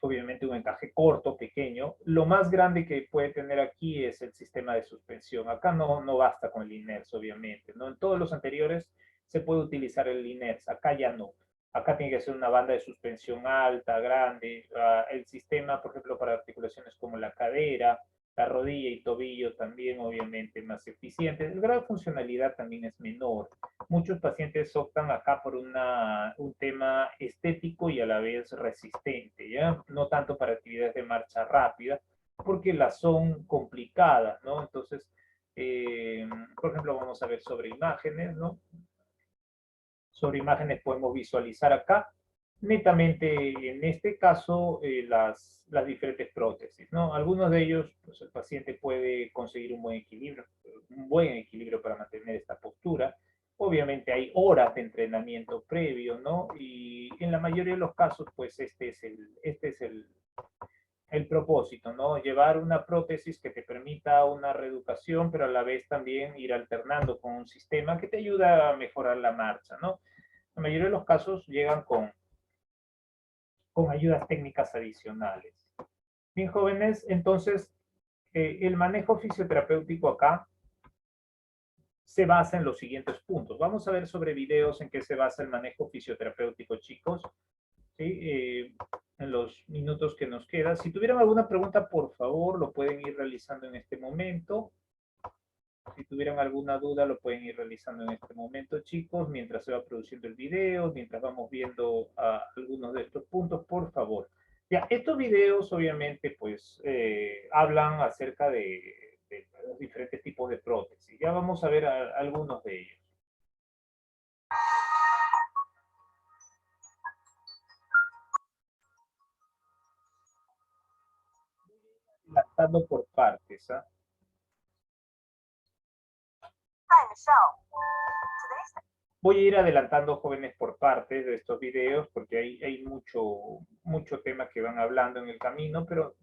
obviamente un encaje corto, pequeño. Lo más grande que puede tener aquí es el sistema de suspensión. Acá no basta con el INERS, obviamente, ¿no? En todos los anteriores se puede utilizar el INERS, acá ya no. Acá tiene que ser una banda de suspensión alta, grande. El sistema, por ejemplo, para articulaciones como la cadera, la rodilla y tobillo también, obviamente, más eficiente. El grado de funcionalidad también es menor. Muchos pacientes optan acá por un tema estético y a la vez resistente, ¿ya? No tanto para actividades de marcha rápida, porque las son complicadas, ¿no? Entonces, por ejemplo, vamos a ver sobre imágenes, ¿no? Sobre imágenes podemos visualizar acá, netamente en este caso, las diferentes prótesis, ¿no? Algunos de ellos, pues el paciente puede conseguir un buen equilibrio para mantener esta postura. Obviamente hay horas de entrenamiento previo, ¿no? Y en la mayoría de los casos, pues este es el propósito, ¿no? Llevar una prótesis que te permita una reeducación, pero a la vez también ir alternando con un sistema que te ayuda a mejorar la marcha, ¿no? La mayoría de los casos llegan con ayudas técnicas adicionales. Bien, jóvenes, entonces, el manejo fisioterapéutico acá se basa en los siguientes puntos. Vamos a ver sobre videos en qué se basa el manejo fisioterapéutico, chicos, ¿sí? En los minutos que nos quedan. Si tuvieran alguna pregunta, por favor, lo pueden ir realizando en este momento. Si tuvieran alguna duda, lo pueden ir realizando en este momento, chicos, mientras se va produciendo el video, mientras vamos viendo algunos de estos puntos, por favor. Ya, estos videos, obviamente, pues, hablan acerca de los diferentes tipos de prótesis. Ya vamos a ver algunos de ellos. Lanzando por partes, ¿ah? Voy a ir adelantando, jóvenes, por partes de estos videos, porque hay mucho tema que van hablando en el camino, pero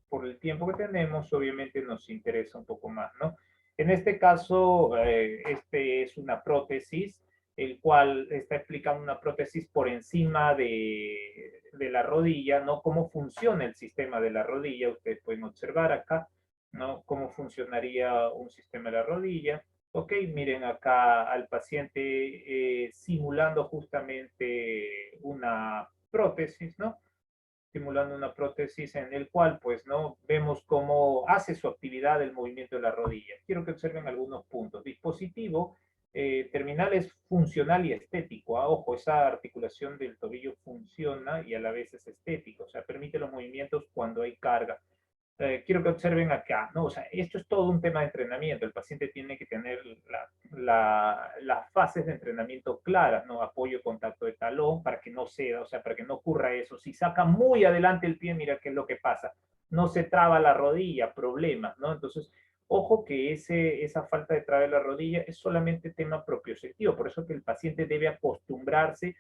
por el tiempo que tenemos, obviamente nos interesa un poco más, ¿no? En este caso, este es una prótesis, el cual está explicando una prótesis por encima de la rodilla, ¿no? Cómo funciona el sistema de la rodilla. Ustedes pueden observar acá, ¿no? Cómo funcionaría un sistema de la rodilla. Ok, miren acá al paciente simulando justamente una prótesis, ¿no? Simulando una prótesis en el cual, pues, ¿no? Vemos cómo hace su actividad el movimiento de la rodilla. Quiero que observen algunos puntos. Dispositivo terminal es funcional y estético. Ojo, esa articulación del tobillo funciona y a la vez es estético. O sea, permite los movimientos cuando hay carga. quiero que observen acá, ¿no? O sea, esto es todo un tema de entrenamiento. El paciente tiene que tener las fases de entrenamiento claras, ¿no? Apoyo, contacto de talón, para que no ceda, o sea, para que no ocurra eso. Si saca muy adelante el pie, mira qué es lo que pasa. No se traba la rodilla, problemas, ¿no? Entonces, ojo que esa falta de traba de la rodilla es solamente tema propioceptivo. Por eso que el paciente debe acostumbrarse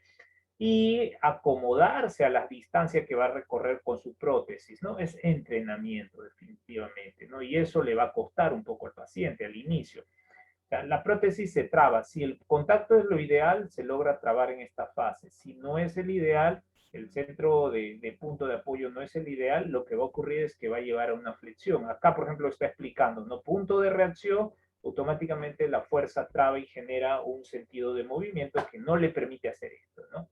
y acomodarse a las distancias que va a recorrer con su prótesis, ¿no? Es entrenamiento, definitivamente, ¿no? Y eso le va a costar un poco al paciente al inicio. O sea, la prótesis se traba. Si el contacto es lo ideal, se logra trabar en esta fase. Si no es el ideal, el centro de punto de apoyo no es el ideal, lo que va a ocurrir es que va a llevar a una flexión. Acá, por ejemplo, está explicando, ¿no? Punto de reacción, automáticamente la fuerza traba y genera un sentido de movimiento que no le permite hacer esto, ¿no?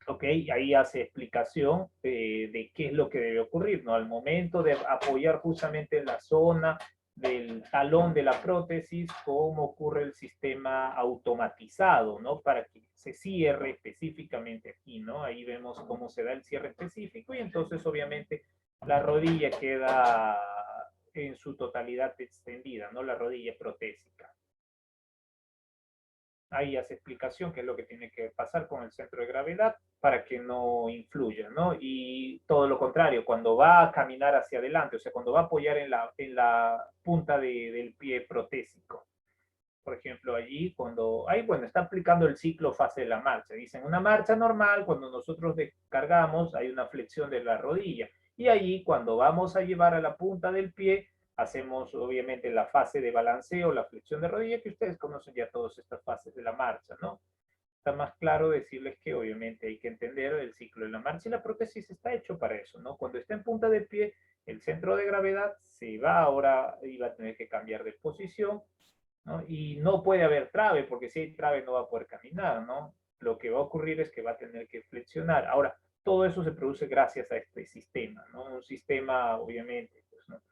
Ok, ahí hace explicación de qué es lo que debe ocurrir, ¿no? Al momento de apoyar justamente en la zona del talón de la prótesis, cómo ocurre el sistema automatizado, ¿no? Para que se cierre específicamente aquí, ¿no? Ahí vemos cómo se da el cierre específico y entonces obviamente la rodilla queda en su totalidad extendida, ¿no? La rodilla protésica. Ahí hace explicación qué es lo que tiene que pasar con el centro de gravedad para que no influya, ¿no? Y todo lo contrario, cuando va a caminar hacia adelante, o sea, cuando va a apoyar en la punta del pie protésico. Por ejemplo, allí, ahí, bueno, está aplicando el ciclo fase de la marcha. Dicen, una marcha normal, cuando nosotros descargamos, hay una flexión de la rodilla. Y allí, cuando vamos a llevar a la punta del pie, hacemos obviamente la fase de balanceo, la flexión de rodilla, que ustedes conocen ya todas estas fases de la marcha, ¿no? Está más claro decirles que obviamente hay que entender el ciclo de la marcha y la prótesis está hecho para eso, ¿no? Cuando está en punta de pie, el centro de gravedad se va ahora y va a tener que cambiar de posición, ¿no? Y no puede haber trave, porque si hay trave no va a poder caminar, ¿no? Lo que va a ocurrir es que va a tener que flexionar. Ahora, todo eso se produce gracias a este sistema, ¿no? Un sistema, obviamente, pues, ¿no?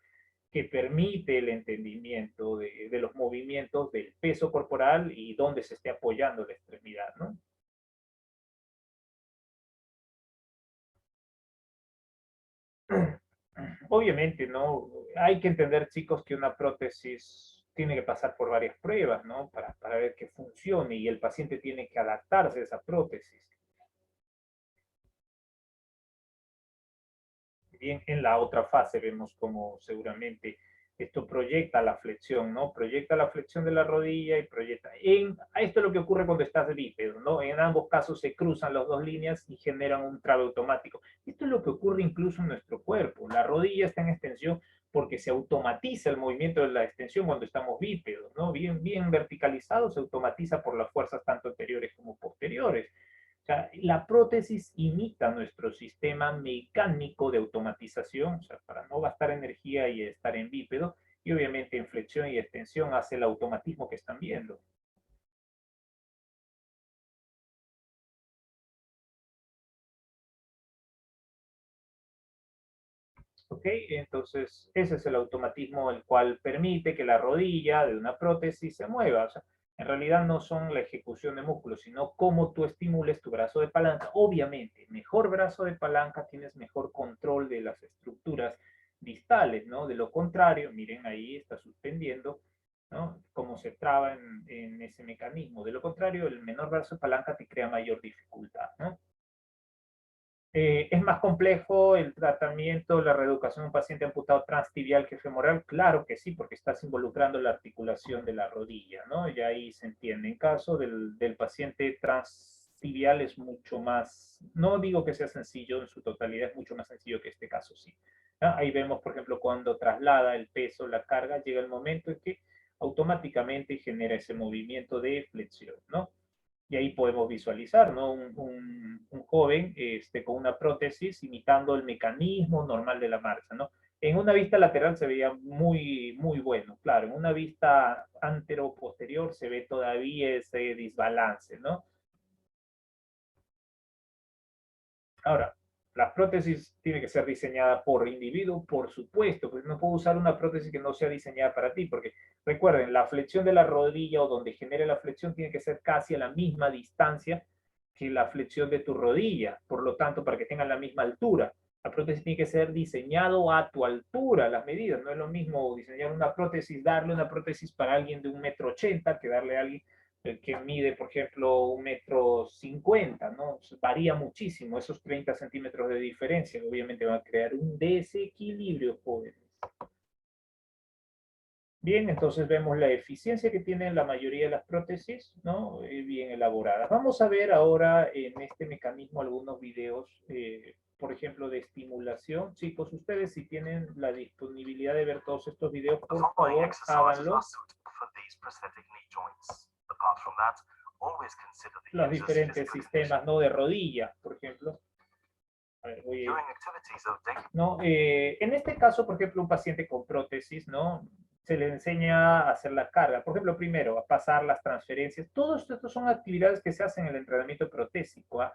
Que permite el entendimiento de los movimientos del peso corporal y dónde se esté apoyando la extremidad, ¿no? Obviamente, ¿no? Hay que entender, chicos, que una prótesis tiene que pasar por varias pruebas, ¿no? Para ver que funcione y el paciente tiene que adaptarse a esa prótesis. Bien, en la otra fase vemos como seguramente esto proyecta la flexión, ¿no? Proyecta la flexión de la rodilla y proyecta. Esto es lo que ocurre cuando estás bípedo, ¿no? En ambos casos se cruzan las dos líneas y generan un trave automático. Esto es lo que ocurre incluso en nuestro cuerpo. La rodilla está en extensión porque se automatiza el movimiento de la extensión cuando estamos bípedos, ¿no? Bien verticalizado, se automatiza por las fuerzas tanto anteriores como posteriores. O sea, la prótesis imita nuestro sistema mecánico de automatización, o sea, para no gastar energía y estar en bípedo, y obviamente en flexión y extensión hace el automatismo que están viendo. ¿Ok? Entonces, ese es el automatismo el cual permite que la rodilla de una prótesis se mueva. O sea, en realidad no son la ejecución de músculos, sino cómo tú estimules tu brazo de palanca. Obviamente, mejor brazo de palanca tienes mejor control de las estructuras distales, ¿no? De lo contrario, miren ahí está suspendiendo, ¿no? Cómo se traba en ese mecanismo. De lo contrario, el menor brazo de palanca te crea mayor dificultad, ¿no? ¿Es más complejo el tratamiento, la reeducación de un paciente amputado transtibial que femoral? Claro que sí, porque estás involucrando la articulación de la rodilla, ¿no? Y ahí se entiende. En caso del paciente transtibial es mucho más, no digo que sea sencillo, en su totalidad es mucho más sencillo que este caso, sí. ¿No? Ahí vemos, por ejemplo, cuando traslada el peso, la carga, llega el momento en que automáticamente genera ese movimiento de flexión, ¿no? Y ahí podemos visualizar, ¿no? Un joven con una prótesis imitando el mecanismo normal de la marcha, ¿no? En una vista lateral se veía muy bueno, claro. En una vista antero-posterior se ve todavía ese desbalance, ¿no? Ahora, la prótesis tiene que ser diseñada por individuo, por supuesto, pues no puedo usar una prótesis que no sea diseñada para ti, porque recuerden, la flexión de la rodilla o donde genere la flexión tiene que ser casi a la misma distancia que la flexión de tu rodilla, por lo tanto, para que tengan la misma altura. La prótesis tiene que ser diseñado a tu altura, las medidas. No es lo mismo diseñar una prótesis, darle una prótesis para alguien de 1,80 m que darle a alguien que mide, por ejemplo, 1,50 m, ¿no? Varía muchísimo, esos 30 centímetros de diferencia. Obviamente va a crear un desequilibrio, jóvenes. Bien, entonces vemos la eficiencia que tienen la mayoría de las prótesis, ¿no? Bien elaboradas. Vamos a ver ahora en este mecanismo algunos videos, por ejemplo, de estimulación. Chicos, ustedes si tienen la disponibilidad de ver todos estos videos, por favor, háganlo. Los diferentes sistemas, ¿no? De rodilla, por ejemplo. A ver, voy a ir. ¿No? En este caso, por ejemplo, un paciente con prótesis, ¿no? Se le enseña a hacer la carga. Por ejemplo, primero, a pasar las transferencias. Todos estos son actividades que se hacen en el entrenamiento protésico. ¿Ah?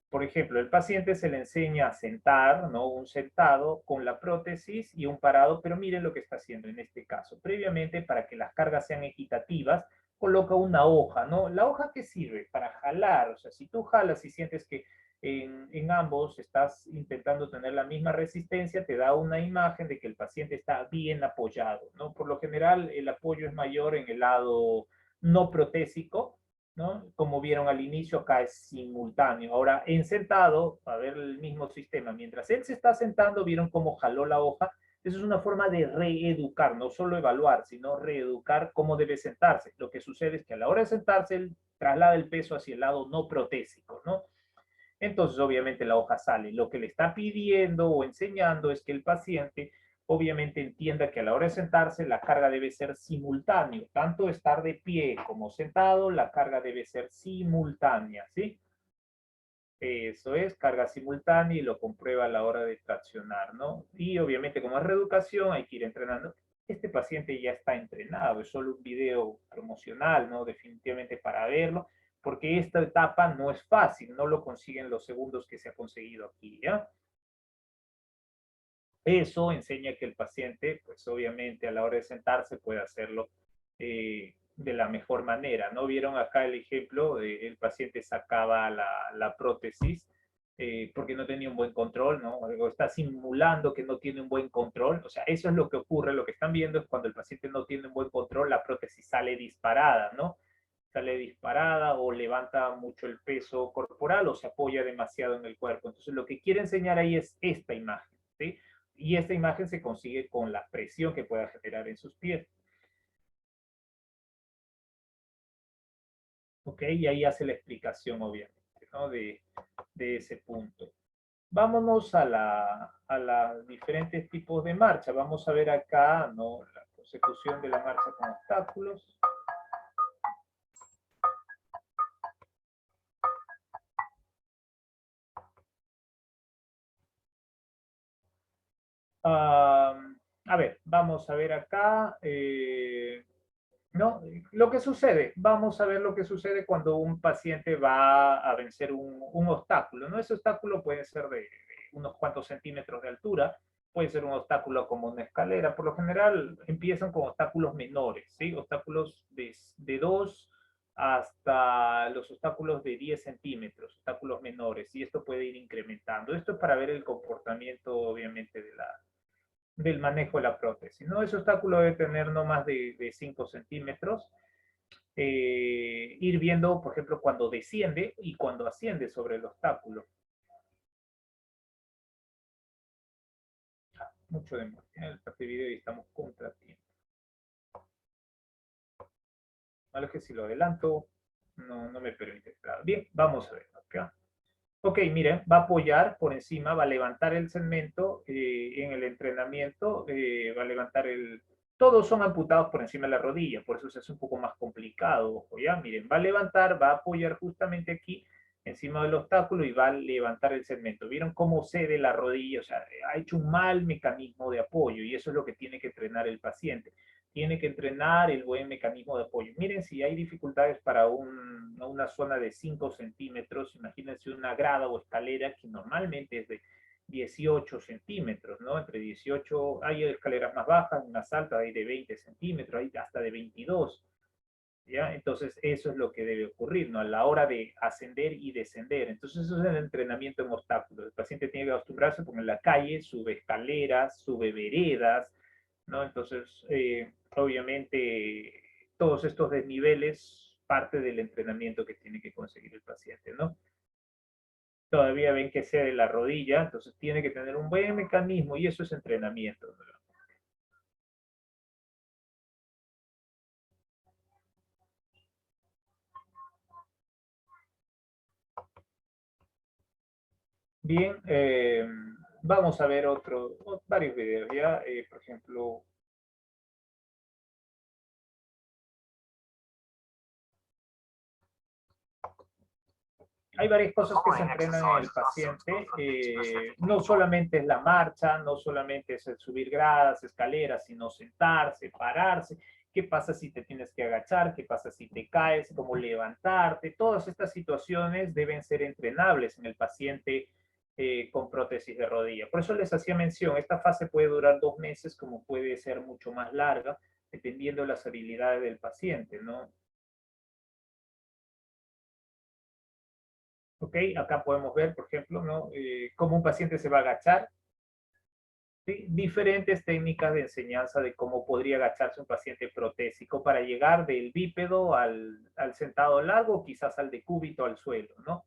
Por ejemplo, el paciente se le enseña a sentar, ¿no? Un sentado con la prótesis y un parado, pero miren lo que está haciendo en este caso. Previamente, para que las cargas sean equitativas, coloca una hoja, ¿no? ¿La hoja qué sirve? Para jalar. O sea, si tú jalas y sientes que en ambos estás intentando tener la misma resistencia, te da una imagen de que el paciente está bien apoyado, ¿no? Por lo general, el apoyo es mayor en el lado no protésico, ¿no? Como vieron al inicio, acá es simultáneo. Ahora, en sentado, a ver el mismo sistema. Mientras él se está sentando, vieron cómo jaló la hoja. Eso es una forma de reeducar, no solo evaluar, sino reeducar cómo debe sentarse. Lo que sucede es que a la hora de sentarse, él traslada el peso hacia el lado no protésico, ¿no? Entonces, obviamente, la hoja sale. Lo que le está pidiendo o enseñando es que el paciente, obviamente, entienda que a la hora de sentarse, la carga debe ser simultánea. Tanto estar de pie como sentado, la carga debe ser simultánea, ¿sí? Eso es, carga simultánea y lo comprueba a la hora de traccionar, ¿no? Y obviamente, como es reeducación, hay que ir entrenando. Este paciente ya está entrenado, es solo un video promocional, ¿no? Definitivamente para verlo, porque esta etapa no es fácil, no lo consiguen los segundos que se ha conseguido aquí, ¿ya? Eso enseña que el paciente, pues obviamente a la hora de sentarse puede hacerlo de la mejor manera, ¿no? Vieron acá el ejemplo, el paciente sacaba la prótesis porque no tenía un buen control, ¿no? O está simulando que no tiene un buen control, o sea, eso es lo que ocurre, lo que están viendo es cuando el paciente no tiene un buen control, la prótesis sale disparada, ¿no? Sale disparada o levanta mucho el peso corporal o se apoya demasiado en el cuerpo. Entonces, lo que quiere enseñar ahí es esta imagen, ¿sí? Y esta imagen se consigue con la presión que pueda generar en sus pies. ¿Ok? Y ahí hace la explicación, obviamente, ¿no? De ese punto. Vámonos a los diferentes tipos de marcha. Vamos a ver acá, ¿no? La consecución de la marcha con obstáculos. A ver, vamos a ver acá. ¿No? Lo que sucede, vamos a ver lo que sucede cuando un paciente va a vencer un obstáculo, ¿no? Ese obstáculo puede ser de unos cuantos centímetros de altura, puede ser un obstáculo como una escalera, por lo general empiezan con obstáculos menores, ¿sí? Obstáculos de 2 hasta los obstáculos de 10 centímetros, obstáculos menores, y esto puede ir incrementando. Esto es para ver el comportamiento, obviamente, del manejo de la prótesis, ¿no? Ese obstáculo debe tener no más de 5 centímetros. Ir viendo, por ejemplo, cuando desciende y cuando asciende sobre el obstáculo. Mucho de el parte de video y estamos contra tiempo. Malo es que si lo adelanto, no me permite. Bien, vamos a ver acá. Ok, miren, va a apoyar por encima, va a levantar el segmento en el entrenamiento, va a levantar el... Todos son amputados por encima de la rodilla, por eso se hace un poco más complicado, ojo, ya, miren, va a levantar, va a apoyar justamente aquí, encima del obstáculo y va a levantar el segmento. ¿Vieron cómo cede la rodilla? O sea, ha hecho un mal mecanismo de apoyo y eso es lo que tiene que entrenar el paciente. Tiene que entrenar el buen mecanismo de apoyo. Miren, si hay dificultades para una zona de 5 centímetros, imagínense una grada o escalera que normalmente es de 18 centímetros, ¿no? Entre 18, hay escaleras más bajas, más altas, hay de 20 centímetros, hay hasta de 22. ¿ya? Entonces, eso es lo que debe ocurrir, ¿no? A la hora de ascender y descender. Entonces, eso es el entrenamiento en obstáculos. El paciente tiene que acostumbrarse porque en la calle sube escaleras, sube veredas, ¿no? Entonces, obviamente, todos estos desniveles parte del entrenamiento que tiene que conseguir el paciente, ¿no? Todavía ven que cede la rodilla, entonces tiene que tener un buen mecanismo y eso es entrenamiento, ¿no? Bien, vamos a ver varios videos ya, por ejemplo, hay varias cosas que se entrenan en el paciente, no solamente es la marcha, no solamente es el subir gradas, escaleras, sino sentarse, pararse. ¿Qué pasa si te tienes que agachar? ¿Qué pasa si te caes? ¿Cómo levantarte? Todas estas situaciones deben ser entrenables en el paciente con prótesis de rodilla. Por eso les hacía mención, esta fase puede durar 2 meses, como puede ser mucho más larga, dependiendo de las habilidades del paciente, ¿no? ¿Ok? Acá podemos ver, por ejemplo, ¿no? Cómo un paciente se va a agachar. ¿Sí? Diferentes técnicas de enseñanza de cómo podría agacharse un paciente protésico para llegar del bípedo al sentado largo, quizás al decúbito al suelo, ¿no?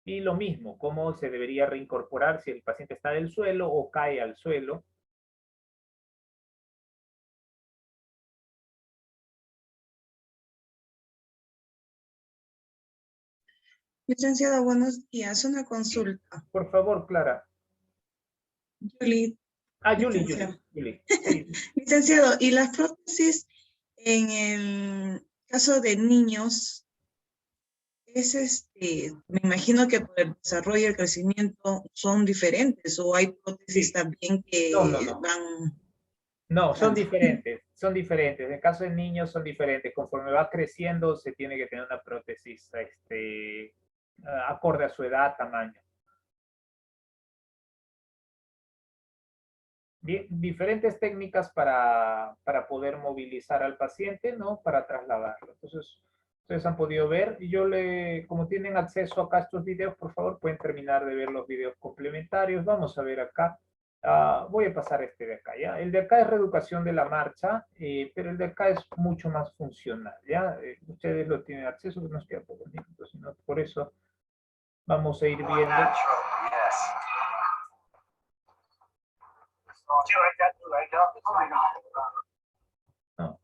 Y lo mismo, cómo se debería reincorporar si el paciente está del suelo o cae al suelo. Licenciado, buenos días. Una consulta. Por favor, Clara. Julie, Julie. Sí. licenciado, ¿y las prótesis en el caso de niños me imagino que por el desarrollo y el crecimiento son diferentes o hay prótesis Sí. también que No. van... No, son diferentes, son diferentes. En el caso de niños son diferentes. Conforme va creciendo se tiene que tener una prótesis acorde a su edad, tamaño. Bien, diferentes técnicas para poder movilizar al paciente, ¿no? Para trasladarlo. Entonces, ustedes han podido ver, y como tienen acceso acá a estos videos, por favor, pueden terminar de ver los videos complementarios. Vamos a ver acá. Voy a pasar este de acá, ¿ya? El de acá es reeducación de la marcha, pero el de acá es mucho más funcional, ¿ya? Ustedes lo tienen acceso, nos queda pocos minutos, sino por eso vamos a ir viendo. ¿No?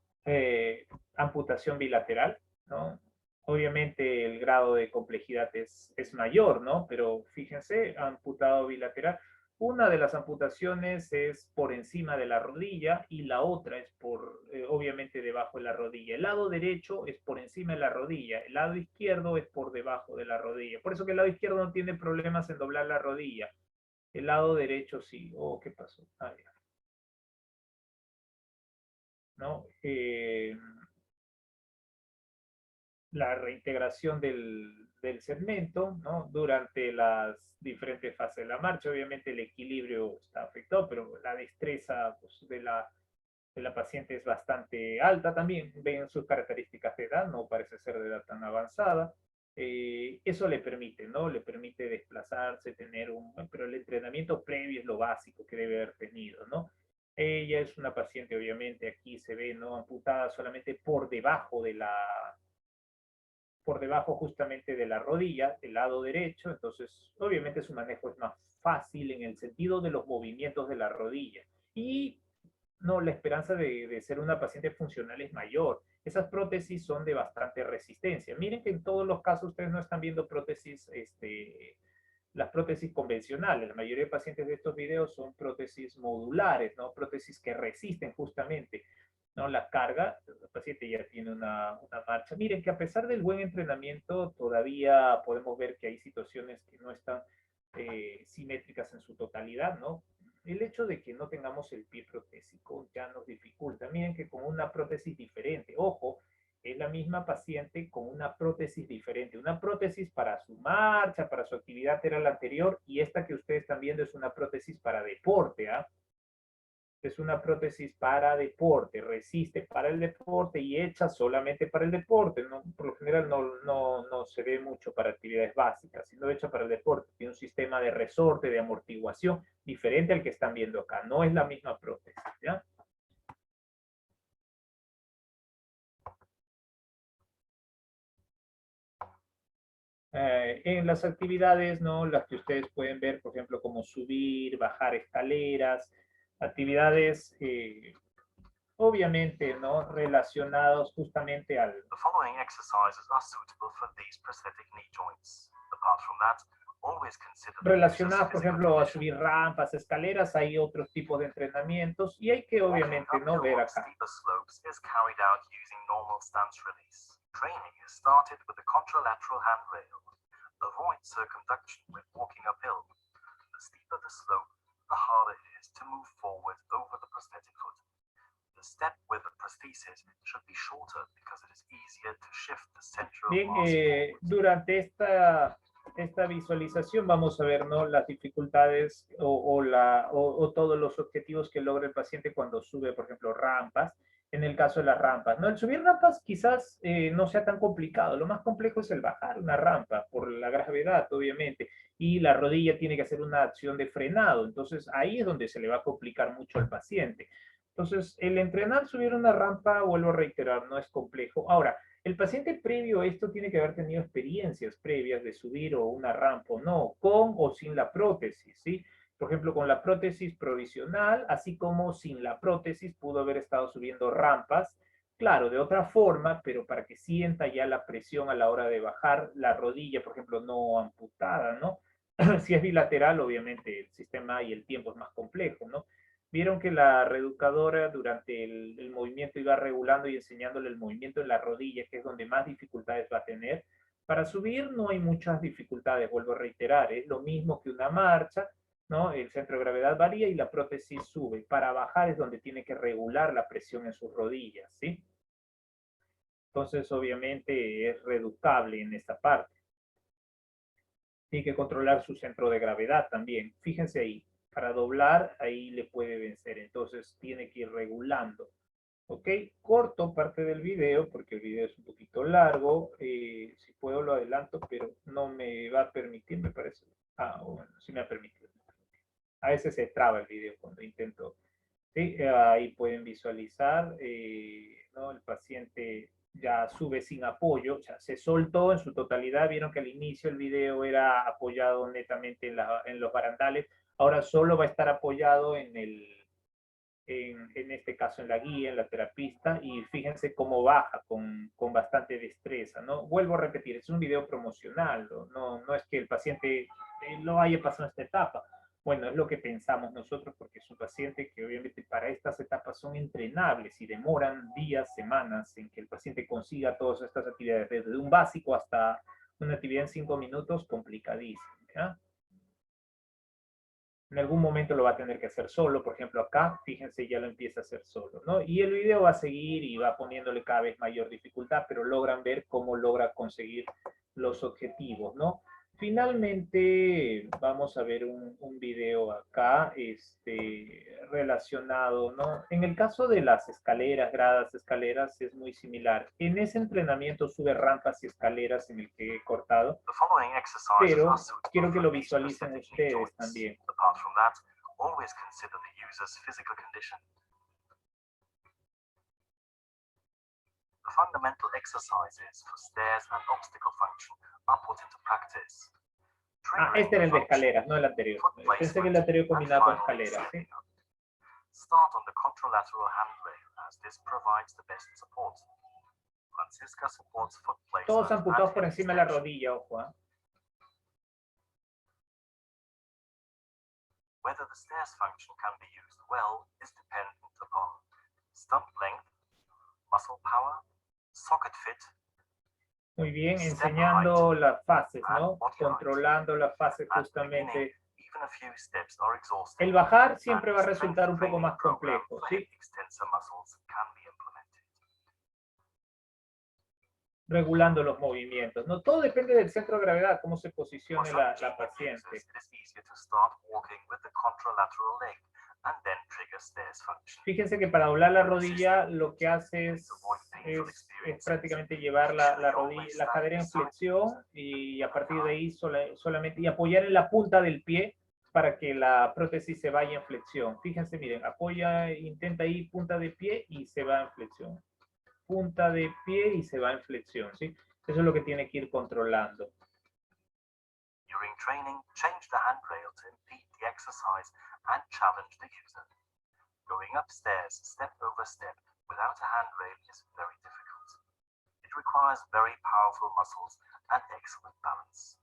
Amputación bilateral, ¿no? Obviamente el grado de complejidad es mayor, ¿no? Pero fíjense, amputado bilateral. Una de las amputaciones es por encima de la rodilla y la otra es obviamente debajo de la rodilla. El lado derecho es por encima de la rodilla, el lado izquierdo es por debajo de la rodilla. Por eso que el lado izquierdo no tiene problemas en doblar la rodilla. El lado derecho sí. Oh, ¿qué pasó? Ya. ¿No? La reintegración del segmento, ¿no? Durante las diferentes fases de la marcha. Obviamente el equilibrio está afectado, pero la destreza pues, de la paciente es bastante alta también. Ven sus características de edad, no parece ser de edad tan avanzada. Eso le permite, ¿no? Le permite desplazarse, pero el entrenamiento previo es lo básico que debe haber tenido, ¿no? Ella es una paciente, obviamente, aquí se ve, ¿no? Amputada solamente por debajo justamente de la rodilla, del lado derecho, entonces obviamente su manejo es más fácil en el sentido de los movimientos de la rodilla. Y no, la esperanza de ser una paciente funcional es mayor. Esas prótesis son de bastante resistencia. Miren que en todos los casos ustedes no están viendo prótesis, las prótesis convencionales. La mayoría de pacientes de estos videos son prótesis modulares, ¿no? Prótesis que resisten justamente, ¿no? La carga. El paciente ya tiene una marcha. Miren que a pesar del buen entrenamiento, todavía podemos ver que hay situaciones que no están simétricas en su totalidad, ¿no? El hecho de que no tengamos el pie protésico ya nos dificulta. Miren que con una prótesis diferente, ojo, es la misma paciente con una prótesis diferente. Una prótesis para su marcha, para su actividad era la anterior, y esta que ustedes están viendo es una prótesis para deporte, ¿ah? Es una prótesis para deporte, resiste para el deporte y hecha solamente para el deporte. No, por lo general no se ve mucho para actividades básicas, sino hecha para el deporte. Tiene un sistema de resorte, de amortiguación, diferente al que están viendo acá. No es la misma prótesis, ¿ya? En las actividades, ¿no? Las que ustedes pueden ver, por ejemplo, como subir, bajar escaleras, actividades obviamente, ¿no? Relacionados justamente al... The following exercises are suitable for these prosthetic knee joints. Apart from that, always consider the Relacionadas, por user's physical ejemplo, a condition. subir rampas, escaleras, hay otros tipos de entrenamientos y hay que obviamente no ver acá. Steeper slopes is carried out using normal stance release. Training is started with the contralateral handrail. Avoid circumduction when walking uphill. The steeper the slope, the harder it is to move forward over the prosthetic foot. The step with the prosthesis should be shorter because it is easier to shift the center of Bien, mass forward. durante esta visualización vamos a ver, ¿no? Las dificultades o todos los objetivos que logra el paciente cuando sube, por ejemplo, rampas. En el caso de las rampas, ¿no? El subir rampas quizás no sea tan complicado. Lo más complejo es el bajar una rampa por la gravedad, obviamente. Y la rodilla tiene que hacer una acción de frenado. Entonces, ahí es donde se le va a complicar mucho al paciente. Entonces, el entrenar subir una rampa, vuelvo a reiterar, no es complejo. Ahora, el paciente previo a esto tiene que haber tenido experiencias previas de subir o una rampa o no, con o sin la prótesis, ¿sí? Por ejemplo, con la prótesis provisional, así como sin la prótesis, pudo haber estado subiendo rampas, claro, de otra forma, pero para que sienta ya la presión a la hora de bajar la rodilla, por ejemplo, no amputada, ¿no? Si es bilateral, obviamente el sistema y el tiempo es más complejo, ¿no? Vieron que la reeducadora durante el movimiento iba regulando y enseñándole el movimiento en la rodilla, que es donde más dificultades va a tener. Para subir no hay muchas dificultades, vuelvo a reiterar, es lo mismo que una marcha, ¿no? El centro de gravedad varía y la prótesis sube. Para bajar es donde tiene que regular la presión en sus rodillas, ¿sí? Entonces, obviamente, es reeducable en esta parte. Tiene que controlar su centro de gravedad también. Fíjense ahí, para doblar, ahí le puede vencer. Entonces, tiene que ir regulando. ¿Ok? Corto parte del video, porque el video es un poquito largo. Si puedo lo adelanto, pero no me va a permitir, me parece. Ah, bueno, sí me ha permitido. A veces se traba el video cuando intento. ¿Sí? Ahí pueden visualizar, ¿no? El paciente ya sube sin apoyo, o sea, se soltó en su totalidad. Vieron que al inicio el video era apoyado netamente en los barandales. Ahora solo va a estar apoyado en este caso en la guía, en la terapista, y fíjense cómo baja con bastante destreza, ¿no? Vuelvo a repetir, es un video promocional, no es que el paciente lo haya pasado esta etapa. Bueno, es lo que pensamos nosotros porque es un paciente que obviamente para estas etapas son entrenables y demoran días, semanas en que el paciente consiga todas estas actividades, desde un básico hasta una actividad en 5 minutos, complicadísima, ¿ya? En algún momento lo va a tener que hacer solo, por ejemplo acá, fíjense, ya lo empieza a hacer solo, ¿no? Y el video va a seguir y va poniéndole cada vez mayor dificultad, pero logran ver cómo logra conseguir los objetivos, ¿no? Finalmente, vamos a ver un video acá, relacionado, ¿no? En el caso de las escaleras, gradas, escaleras, es muy similar. En ese entrenamiento sube rampas y escaleras en el que he cortado, The following exercises pero are suitable quiero que for lo these visualicen prosthetic knee ustedes joints. también. Apart from that, always consider the user's physical condition. The fundamental exercises for stairs and obstacle function are put into practice. Ah, este era el de escaleras, no el anterior. Pensé que el anterior combinaba con escaleras, ¿sí? Start on the contralateral handrail as this provides the best support. Francisca supports foot placement. Todos amputados and por hip encima de la extension. rodilla, ojo, ¿eh? Whether the stairs function can be used well is dependent upon stump length, muscle power, socket fit. Muy bien, enseñando las fases, ¿no? Controlando las fases justamente. Even a few steps are exhausting. El bajar siempre va a and resultar un strength poco más training program complejo, for ¿sí? hip extensor muscles can be implemented. Regulando los movimientos, ¿no? Todo depende del centro de gravedad, cómo se For posicione some la junior paciente. users, it is easier to start walking with the contralateral leg and then trigger stairs function. Fíjense que para doblar la rodilla lo que hace es prácticamente llevar la rodilla, la cadera en flexión y a partir de ahí solamente y apoyar en la punta del pie para que la prótesis se vaya en flexión. Fíjense, miren, apoya, intenta ahí punta de pie y se va en flexión. Punta de pie y se va en flexión, ¿sí? Eso es lo que tiene que ir controlando. During training, change the handrail to impede the exercise and challenge the user. Going upstairs, step over step, without a handrail is very difficult. It requires very powerful muscles and excellent balance.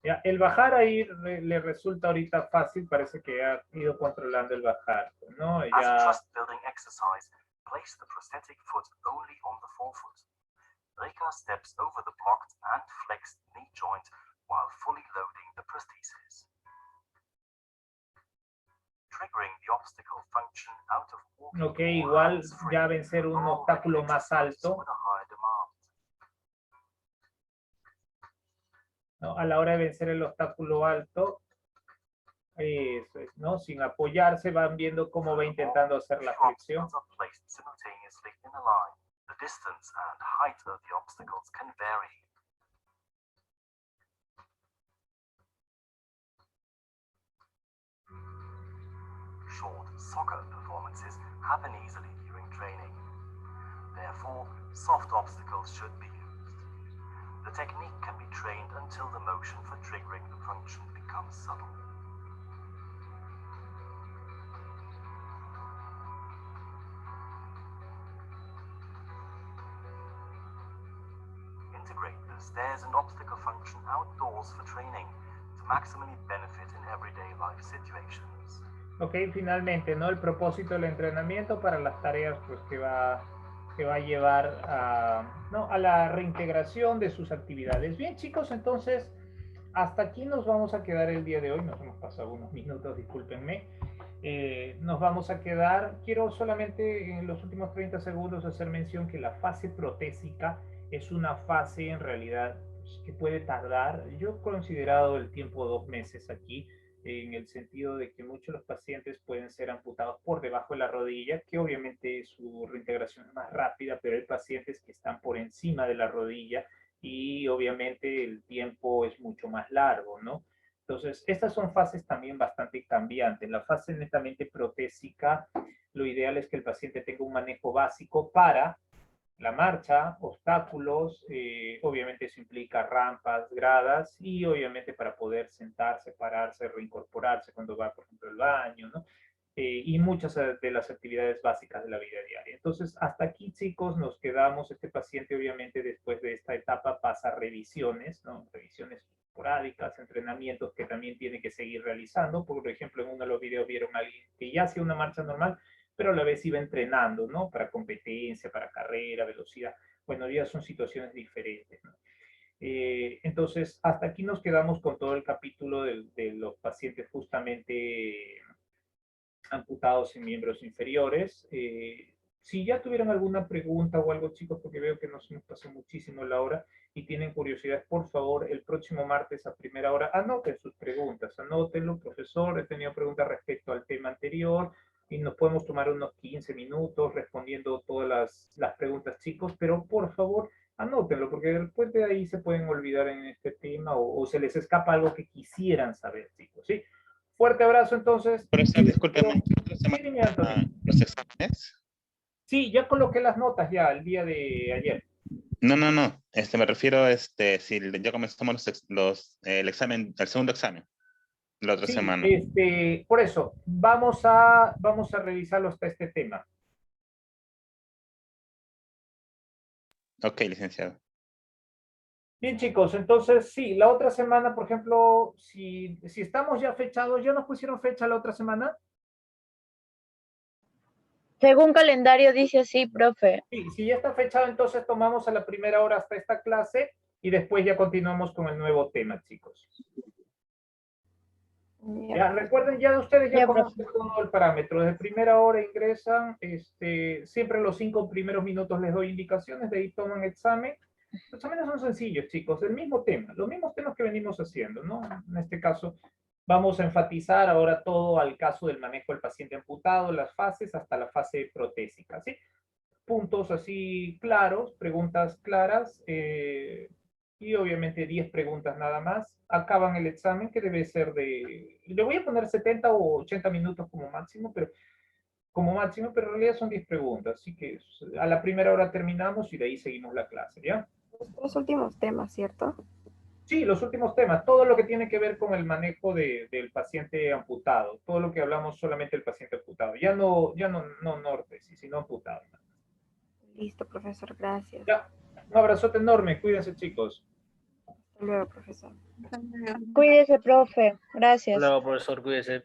Ya, el bajar ahí le resulta ahorita fácil, parece que ha ido controlando el bajar, ¿no? As Ya, a trust building exercise, place the prosthetic foot only on the forefoot. Reka steps over the blocked and flexed knee joint while fully loading the prosthesis. Triggering the obstacle function out of walking ok, or igual hands-free ya vencer un are obstáculo más exercises alto, with a higher demand. ¿no? A la hora de vencer el obstáculo alto, eso es, ¿no? Sin apoyarse, van viendo cómo va intentando hacer la Few flexión. obstacles are placed simultaneously in a line. The distance and height of the obstacles can vary. Short soccer performances happen easily during training. Therefore, soft obstacles should be used. The technique can be trained until the motion for triggering the function becomes subtle. Integrate the stairs and obstacle function outdoors for training to maximally benefit in everyday life situations. Ok, finalmente, ¿no? El propósito del entrenamiento para las tareas pues, que va a llevar a, ¿no? a la reintegración de sus actividades. Bien, chicos, entonces, hasta aquí nos vamos a quedar el día de hoy. Nos hemos pasado unos minutos, discúlpenme. Nos vamos a quedar, quiero solamente en los últimos 30 segundos hacer mención que la fase protésica es una fase en realidad pues, que puede tardar. Yo he considerado el tiempo 2 meses aquí, en el sentido de que muchos de los pacientes pueden ser amputados por debajo de la rodilla, que obviamente su reintegración es más rápida, pero hay pacientes que están por encima de la rodilla y obviamente el tiempo es mucho más largo, ¿no? Entonces, estas son fases también bastante cambiantes. La fase netamente protésica, lo ideal es que el paciente tenga un manejo básico para la marcha, obstáculos, obviamente eso implica rampas, gradas y obviamente para poder sentarse, pararse, reincorporarse cuando va, por ejemplo, al baño, ¿no? Y muchas de las actividades básicas de la vida diaria. Entonces, hasta aquí, chicos, nos quedamos. Este paciente, obviamente, después de esta etapa pasa a revisiones, ¿no? Revisiones esporádicas, entrenamientos que también tiene que seguir realizando. Por ejemplo, en uno de los videos vieron a alguien que ya hacía una marcha normal, pero a la vez iba entrenando, ¿no? Para competencia, para carrera, velocidad. Bueno, ya son situaciones diferentes, ¿no? Entonces, hasta aquí nos quedamos con todo el capítulo de los pacientes justamente amputados en miembros inferiores. Si ya tuvieron alguna pregunta o algo, chicos, porque veo que nos pasó muchísimo la hora y tienen curiosidad, por favor, el próximo martes a primera hora, anoten sus preguntas, anótenlo, profesor, he tenido preguntas respecto al tema anterior, y nos podemos tomar unos 15 minutos respondiendo todas las preguntas, chicos, pero por favor, anótenlo, porque después de ahí se pueden olvidar en este tema o se les escapa algo que quisieran saber, chicos, ¿sí? Fuerte abrazo, entonces. Profesor, discúlpeme, Sí, dime, Anthony. ¿los exámenes? Sí, ya coloqué las notas ya el día de ayer. No, me refiero a si ya comenzamos el examen, el segundo examen, la otra Sí, semana. por eso, vamos a revisarlo hasta este tema. Ok, licenciado. Bien, chicos, entonces sí, la otra semana, por ejemplo, si estamos ya fechados, ¿ya nos pusieron fecha la otra semana? Según calendario dice así, profe. Sí, si ya está fechado, entonces tomamos a la primera hora hasta esta clase y después ya continuamos con el nuevo tema, chicos. Ya, recuerden, ya ustedes ya conocen todo el parámetro. Desde primera hora ingresan, siempre los 5 primeros minutos les doy indicaciones, de ahí toman examen. Los exámenes son sencillos, chicos, el mismo tema, los mismos temas que venimos haciendo, ¿no? En este caso, vamos a enfatizar ahora todo al caso del manejo del paciente amputado, las fases hasta la fase protésica, ¿sí? Puntos así claros, preguntas claras, y obviamente 10 preguntas nada más. Acaban el examen, que debe ser de... Le voy a poner 70 o 80 minutos como máximo, pero en realidad son 10 preguntas, así que a la primera hora terminamos y de ahí seguimos la clase, ¿ya? Los últimos temas, ¿cierto? Sí, los últimos temas, todo lo que tiene que ver con el manejo del paciente amputado, todo lo que hablamos solamente del paciente amputado, ya no ortesis, sino amputado. Listo, profesor, gracias. Ya, un abrazote enorme, cuídense, chicos. Hasta luego, profesor. Cuídese, profe. Gracias. Hasta luego, profesor, cuídese.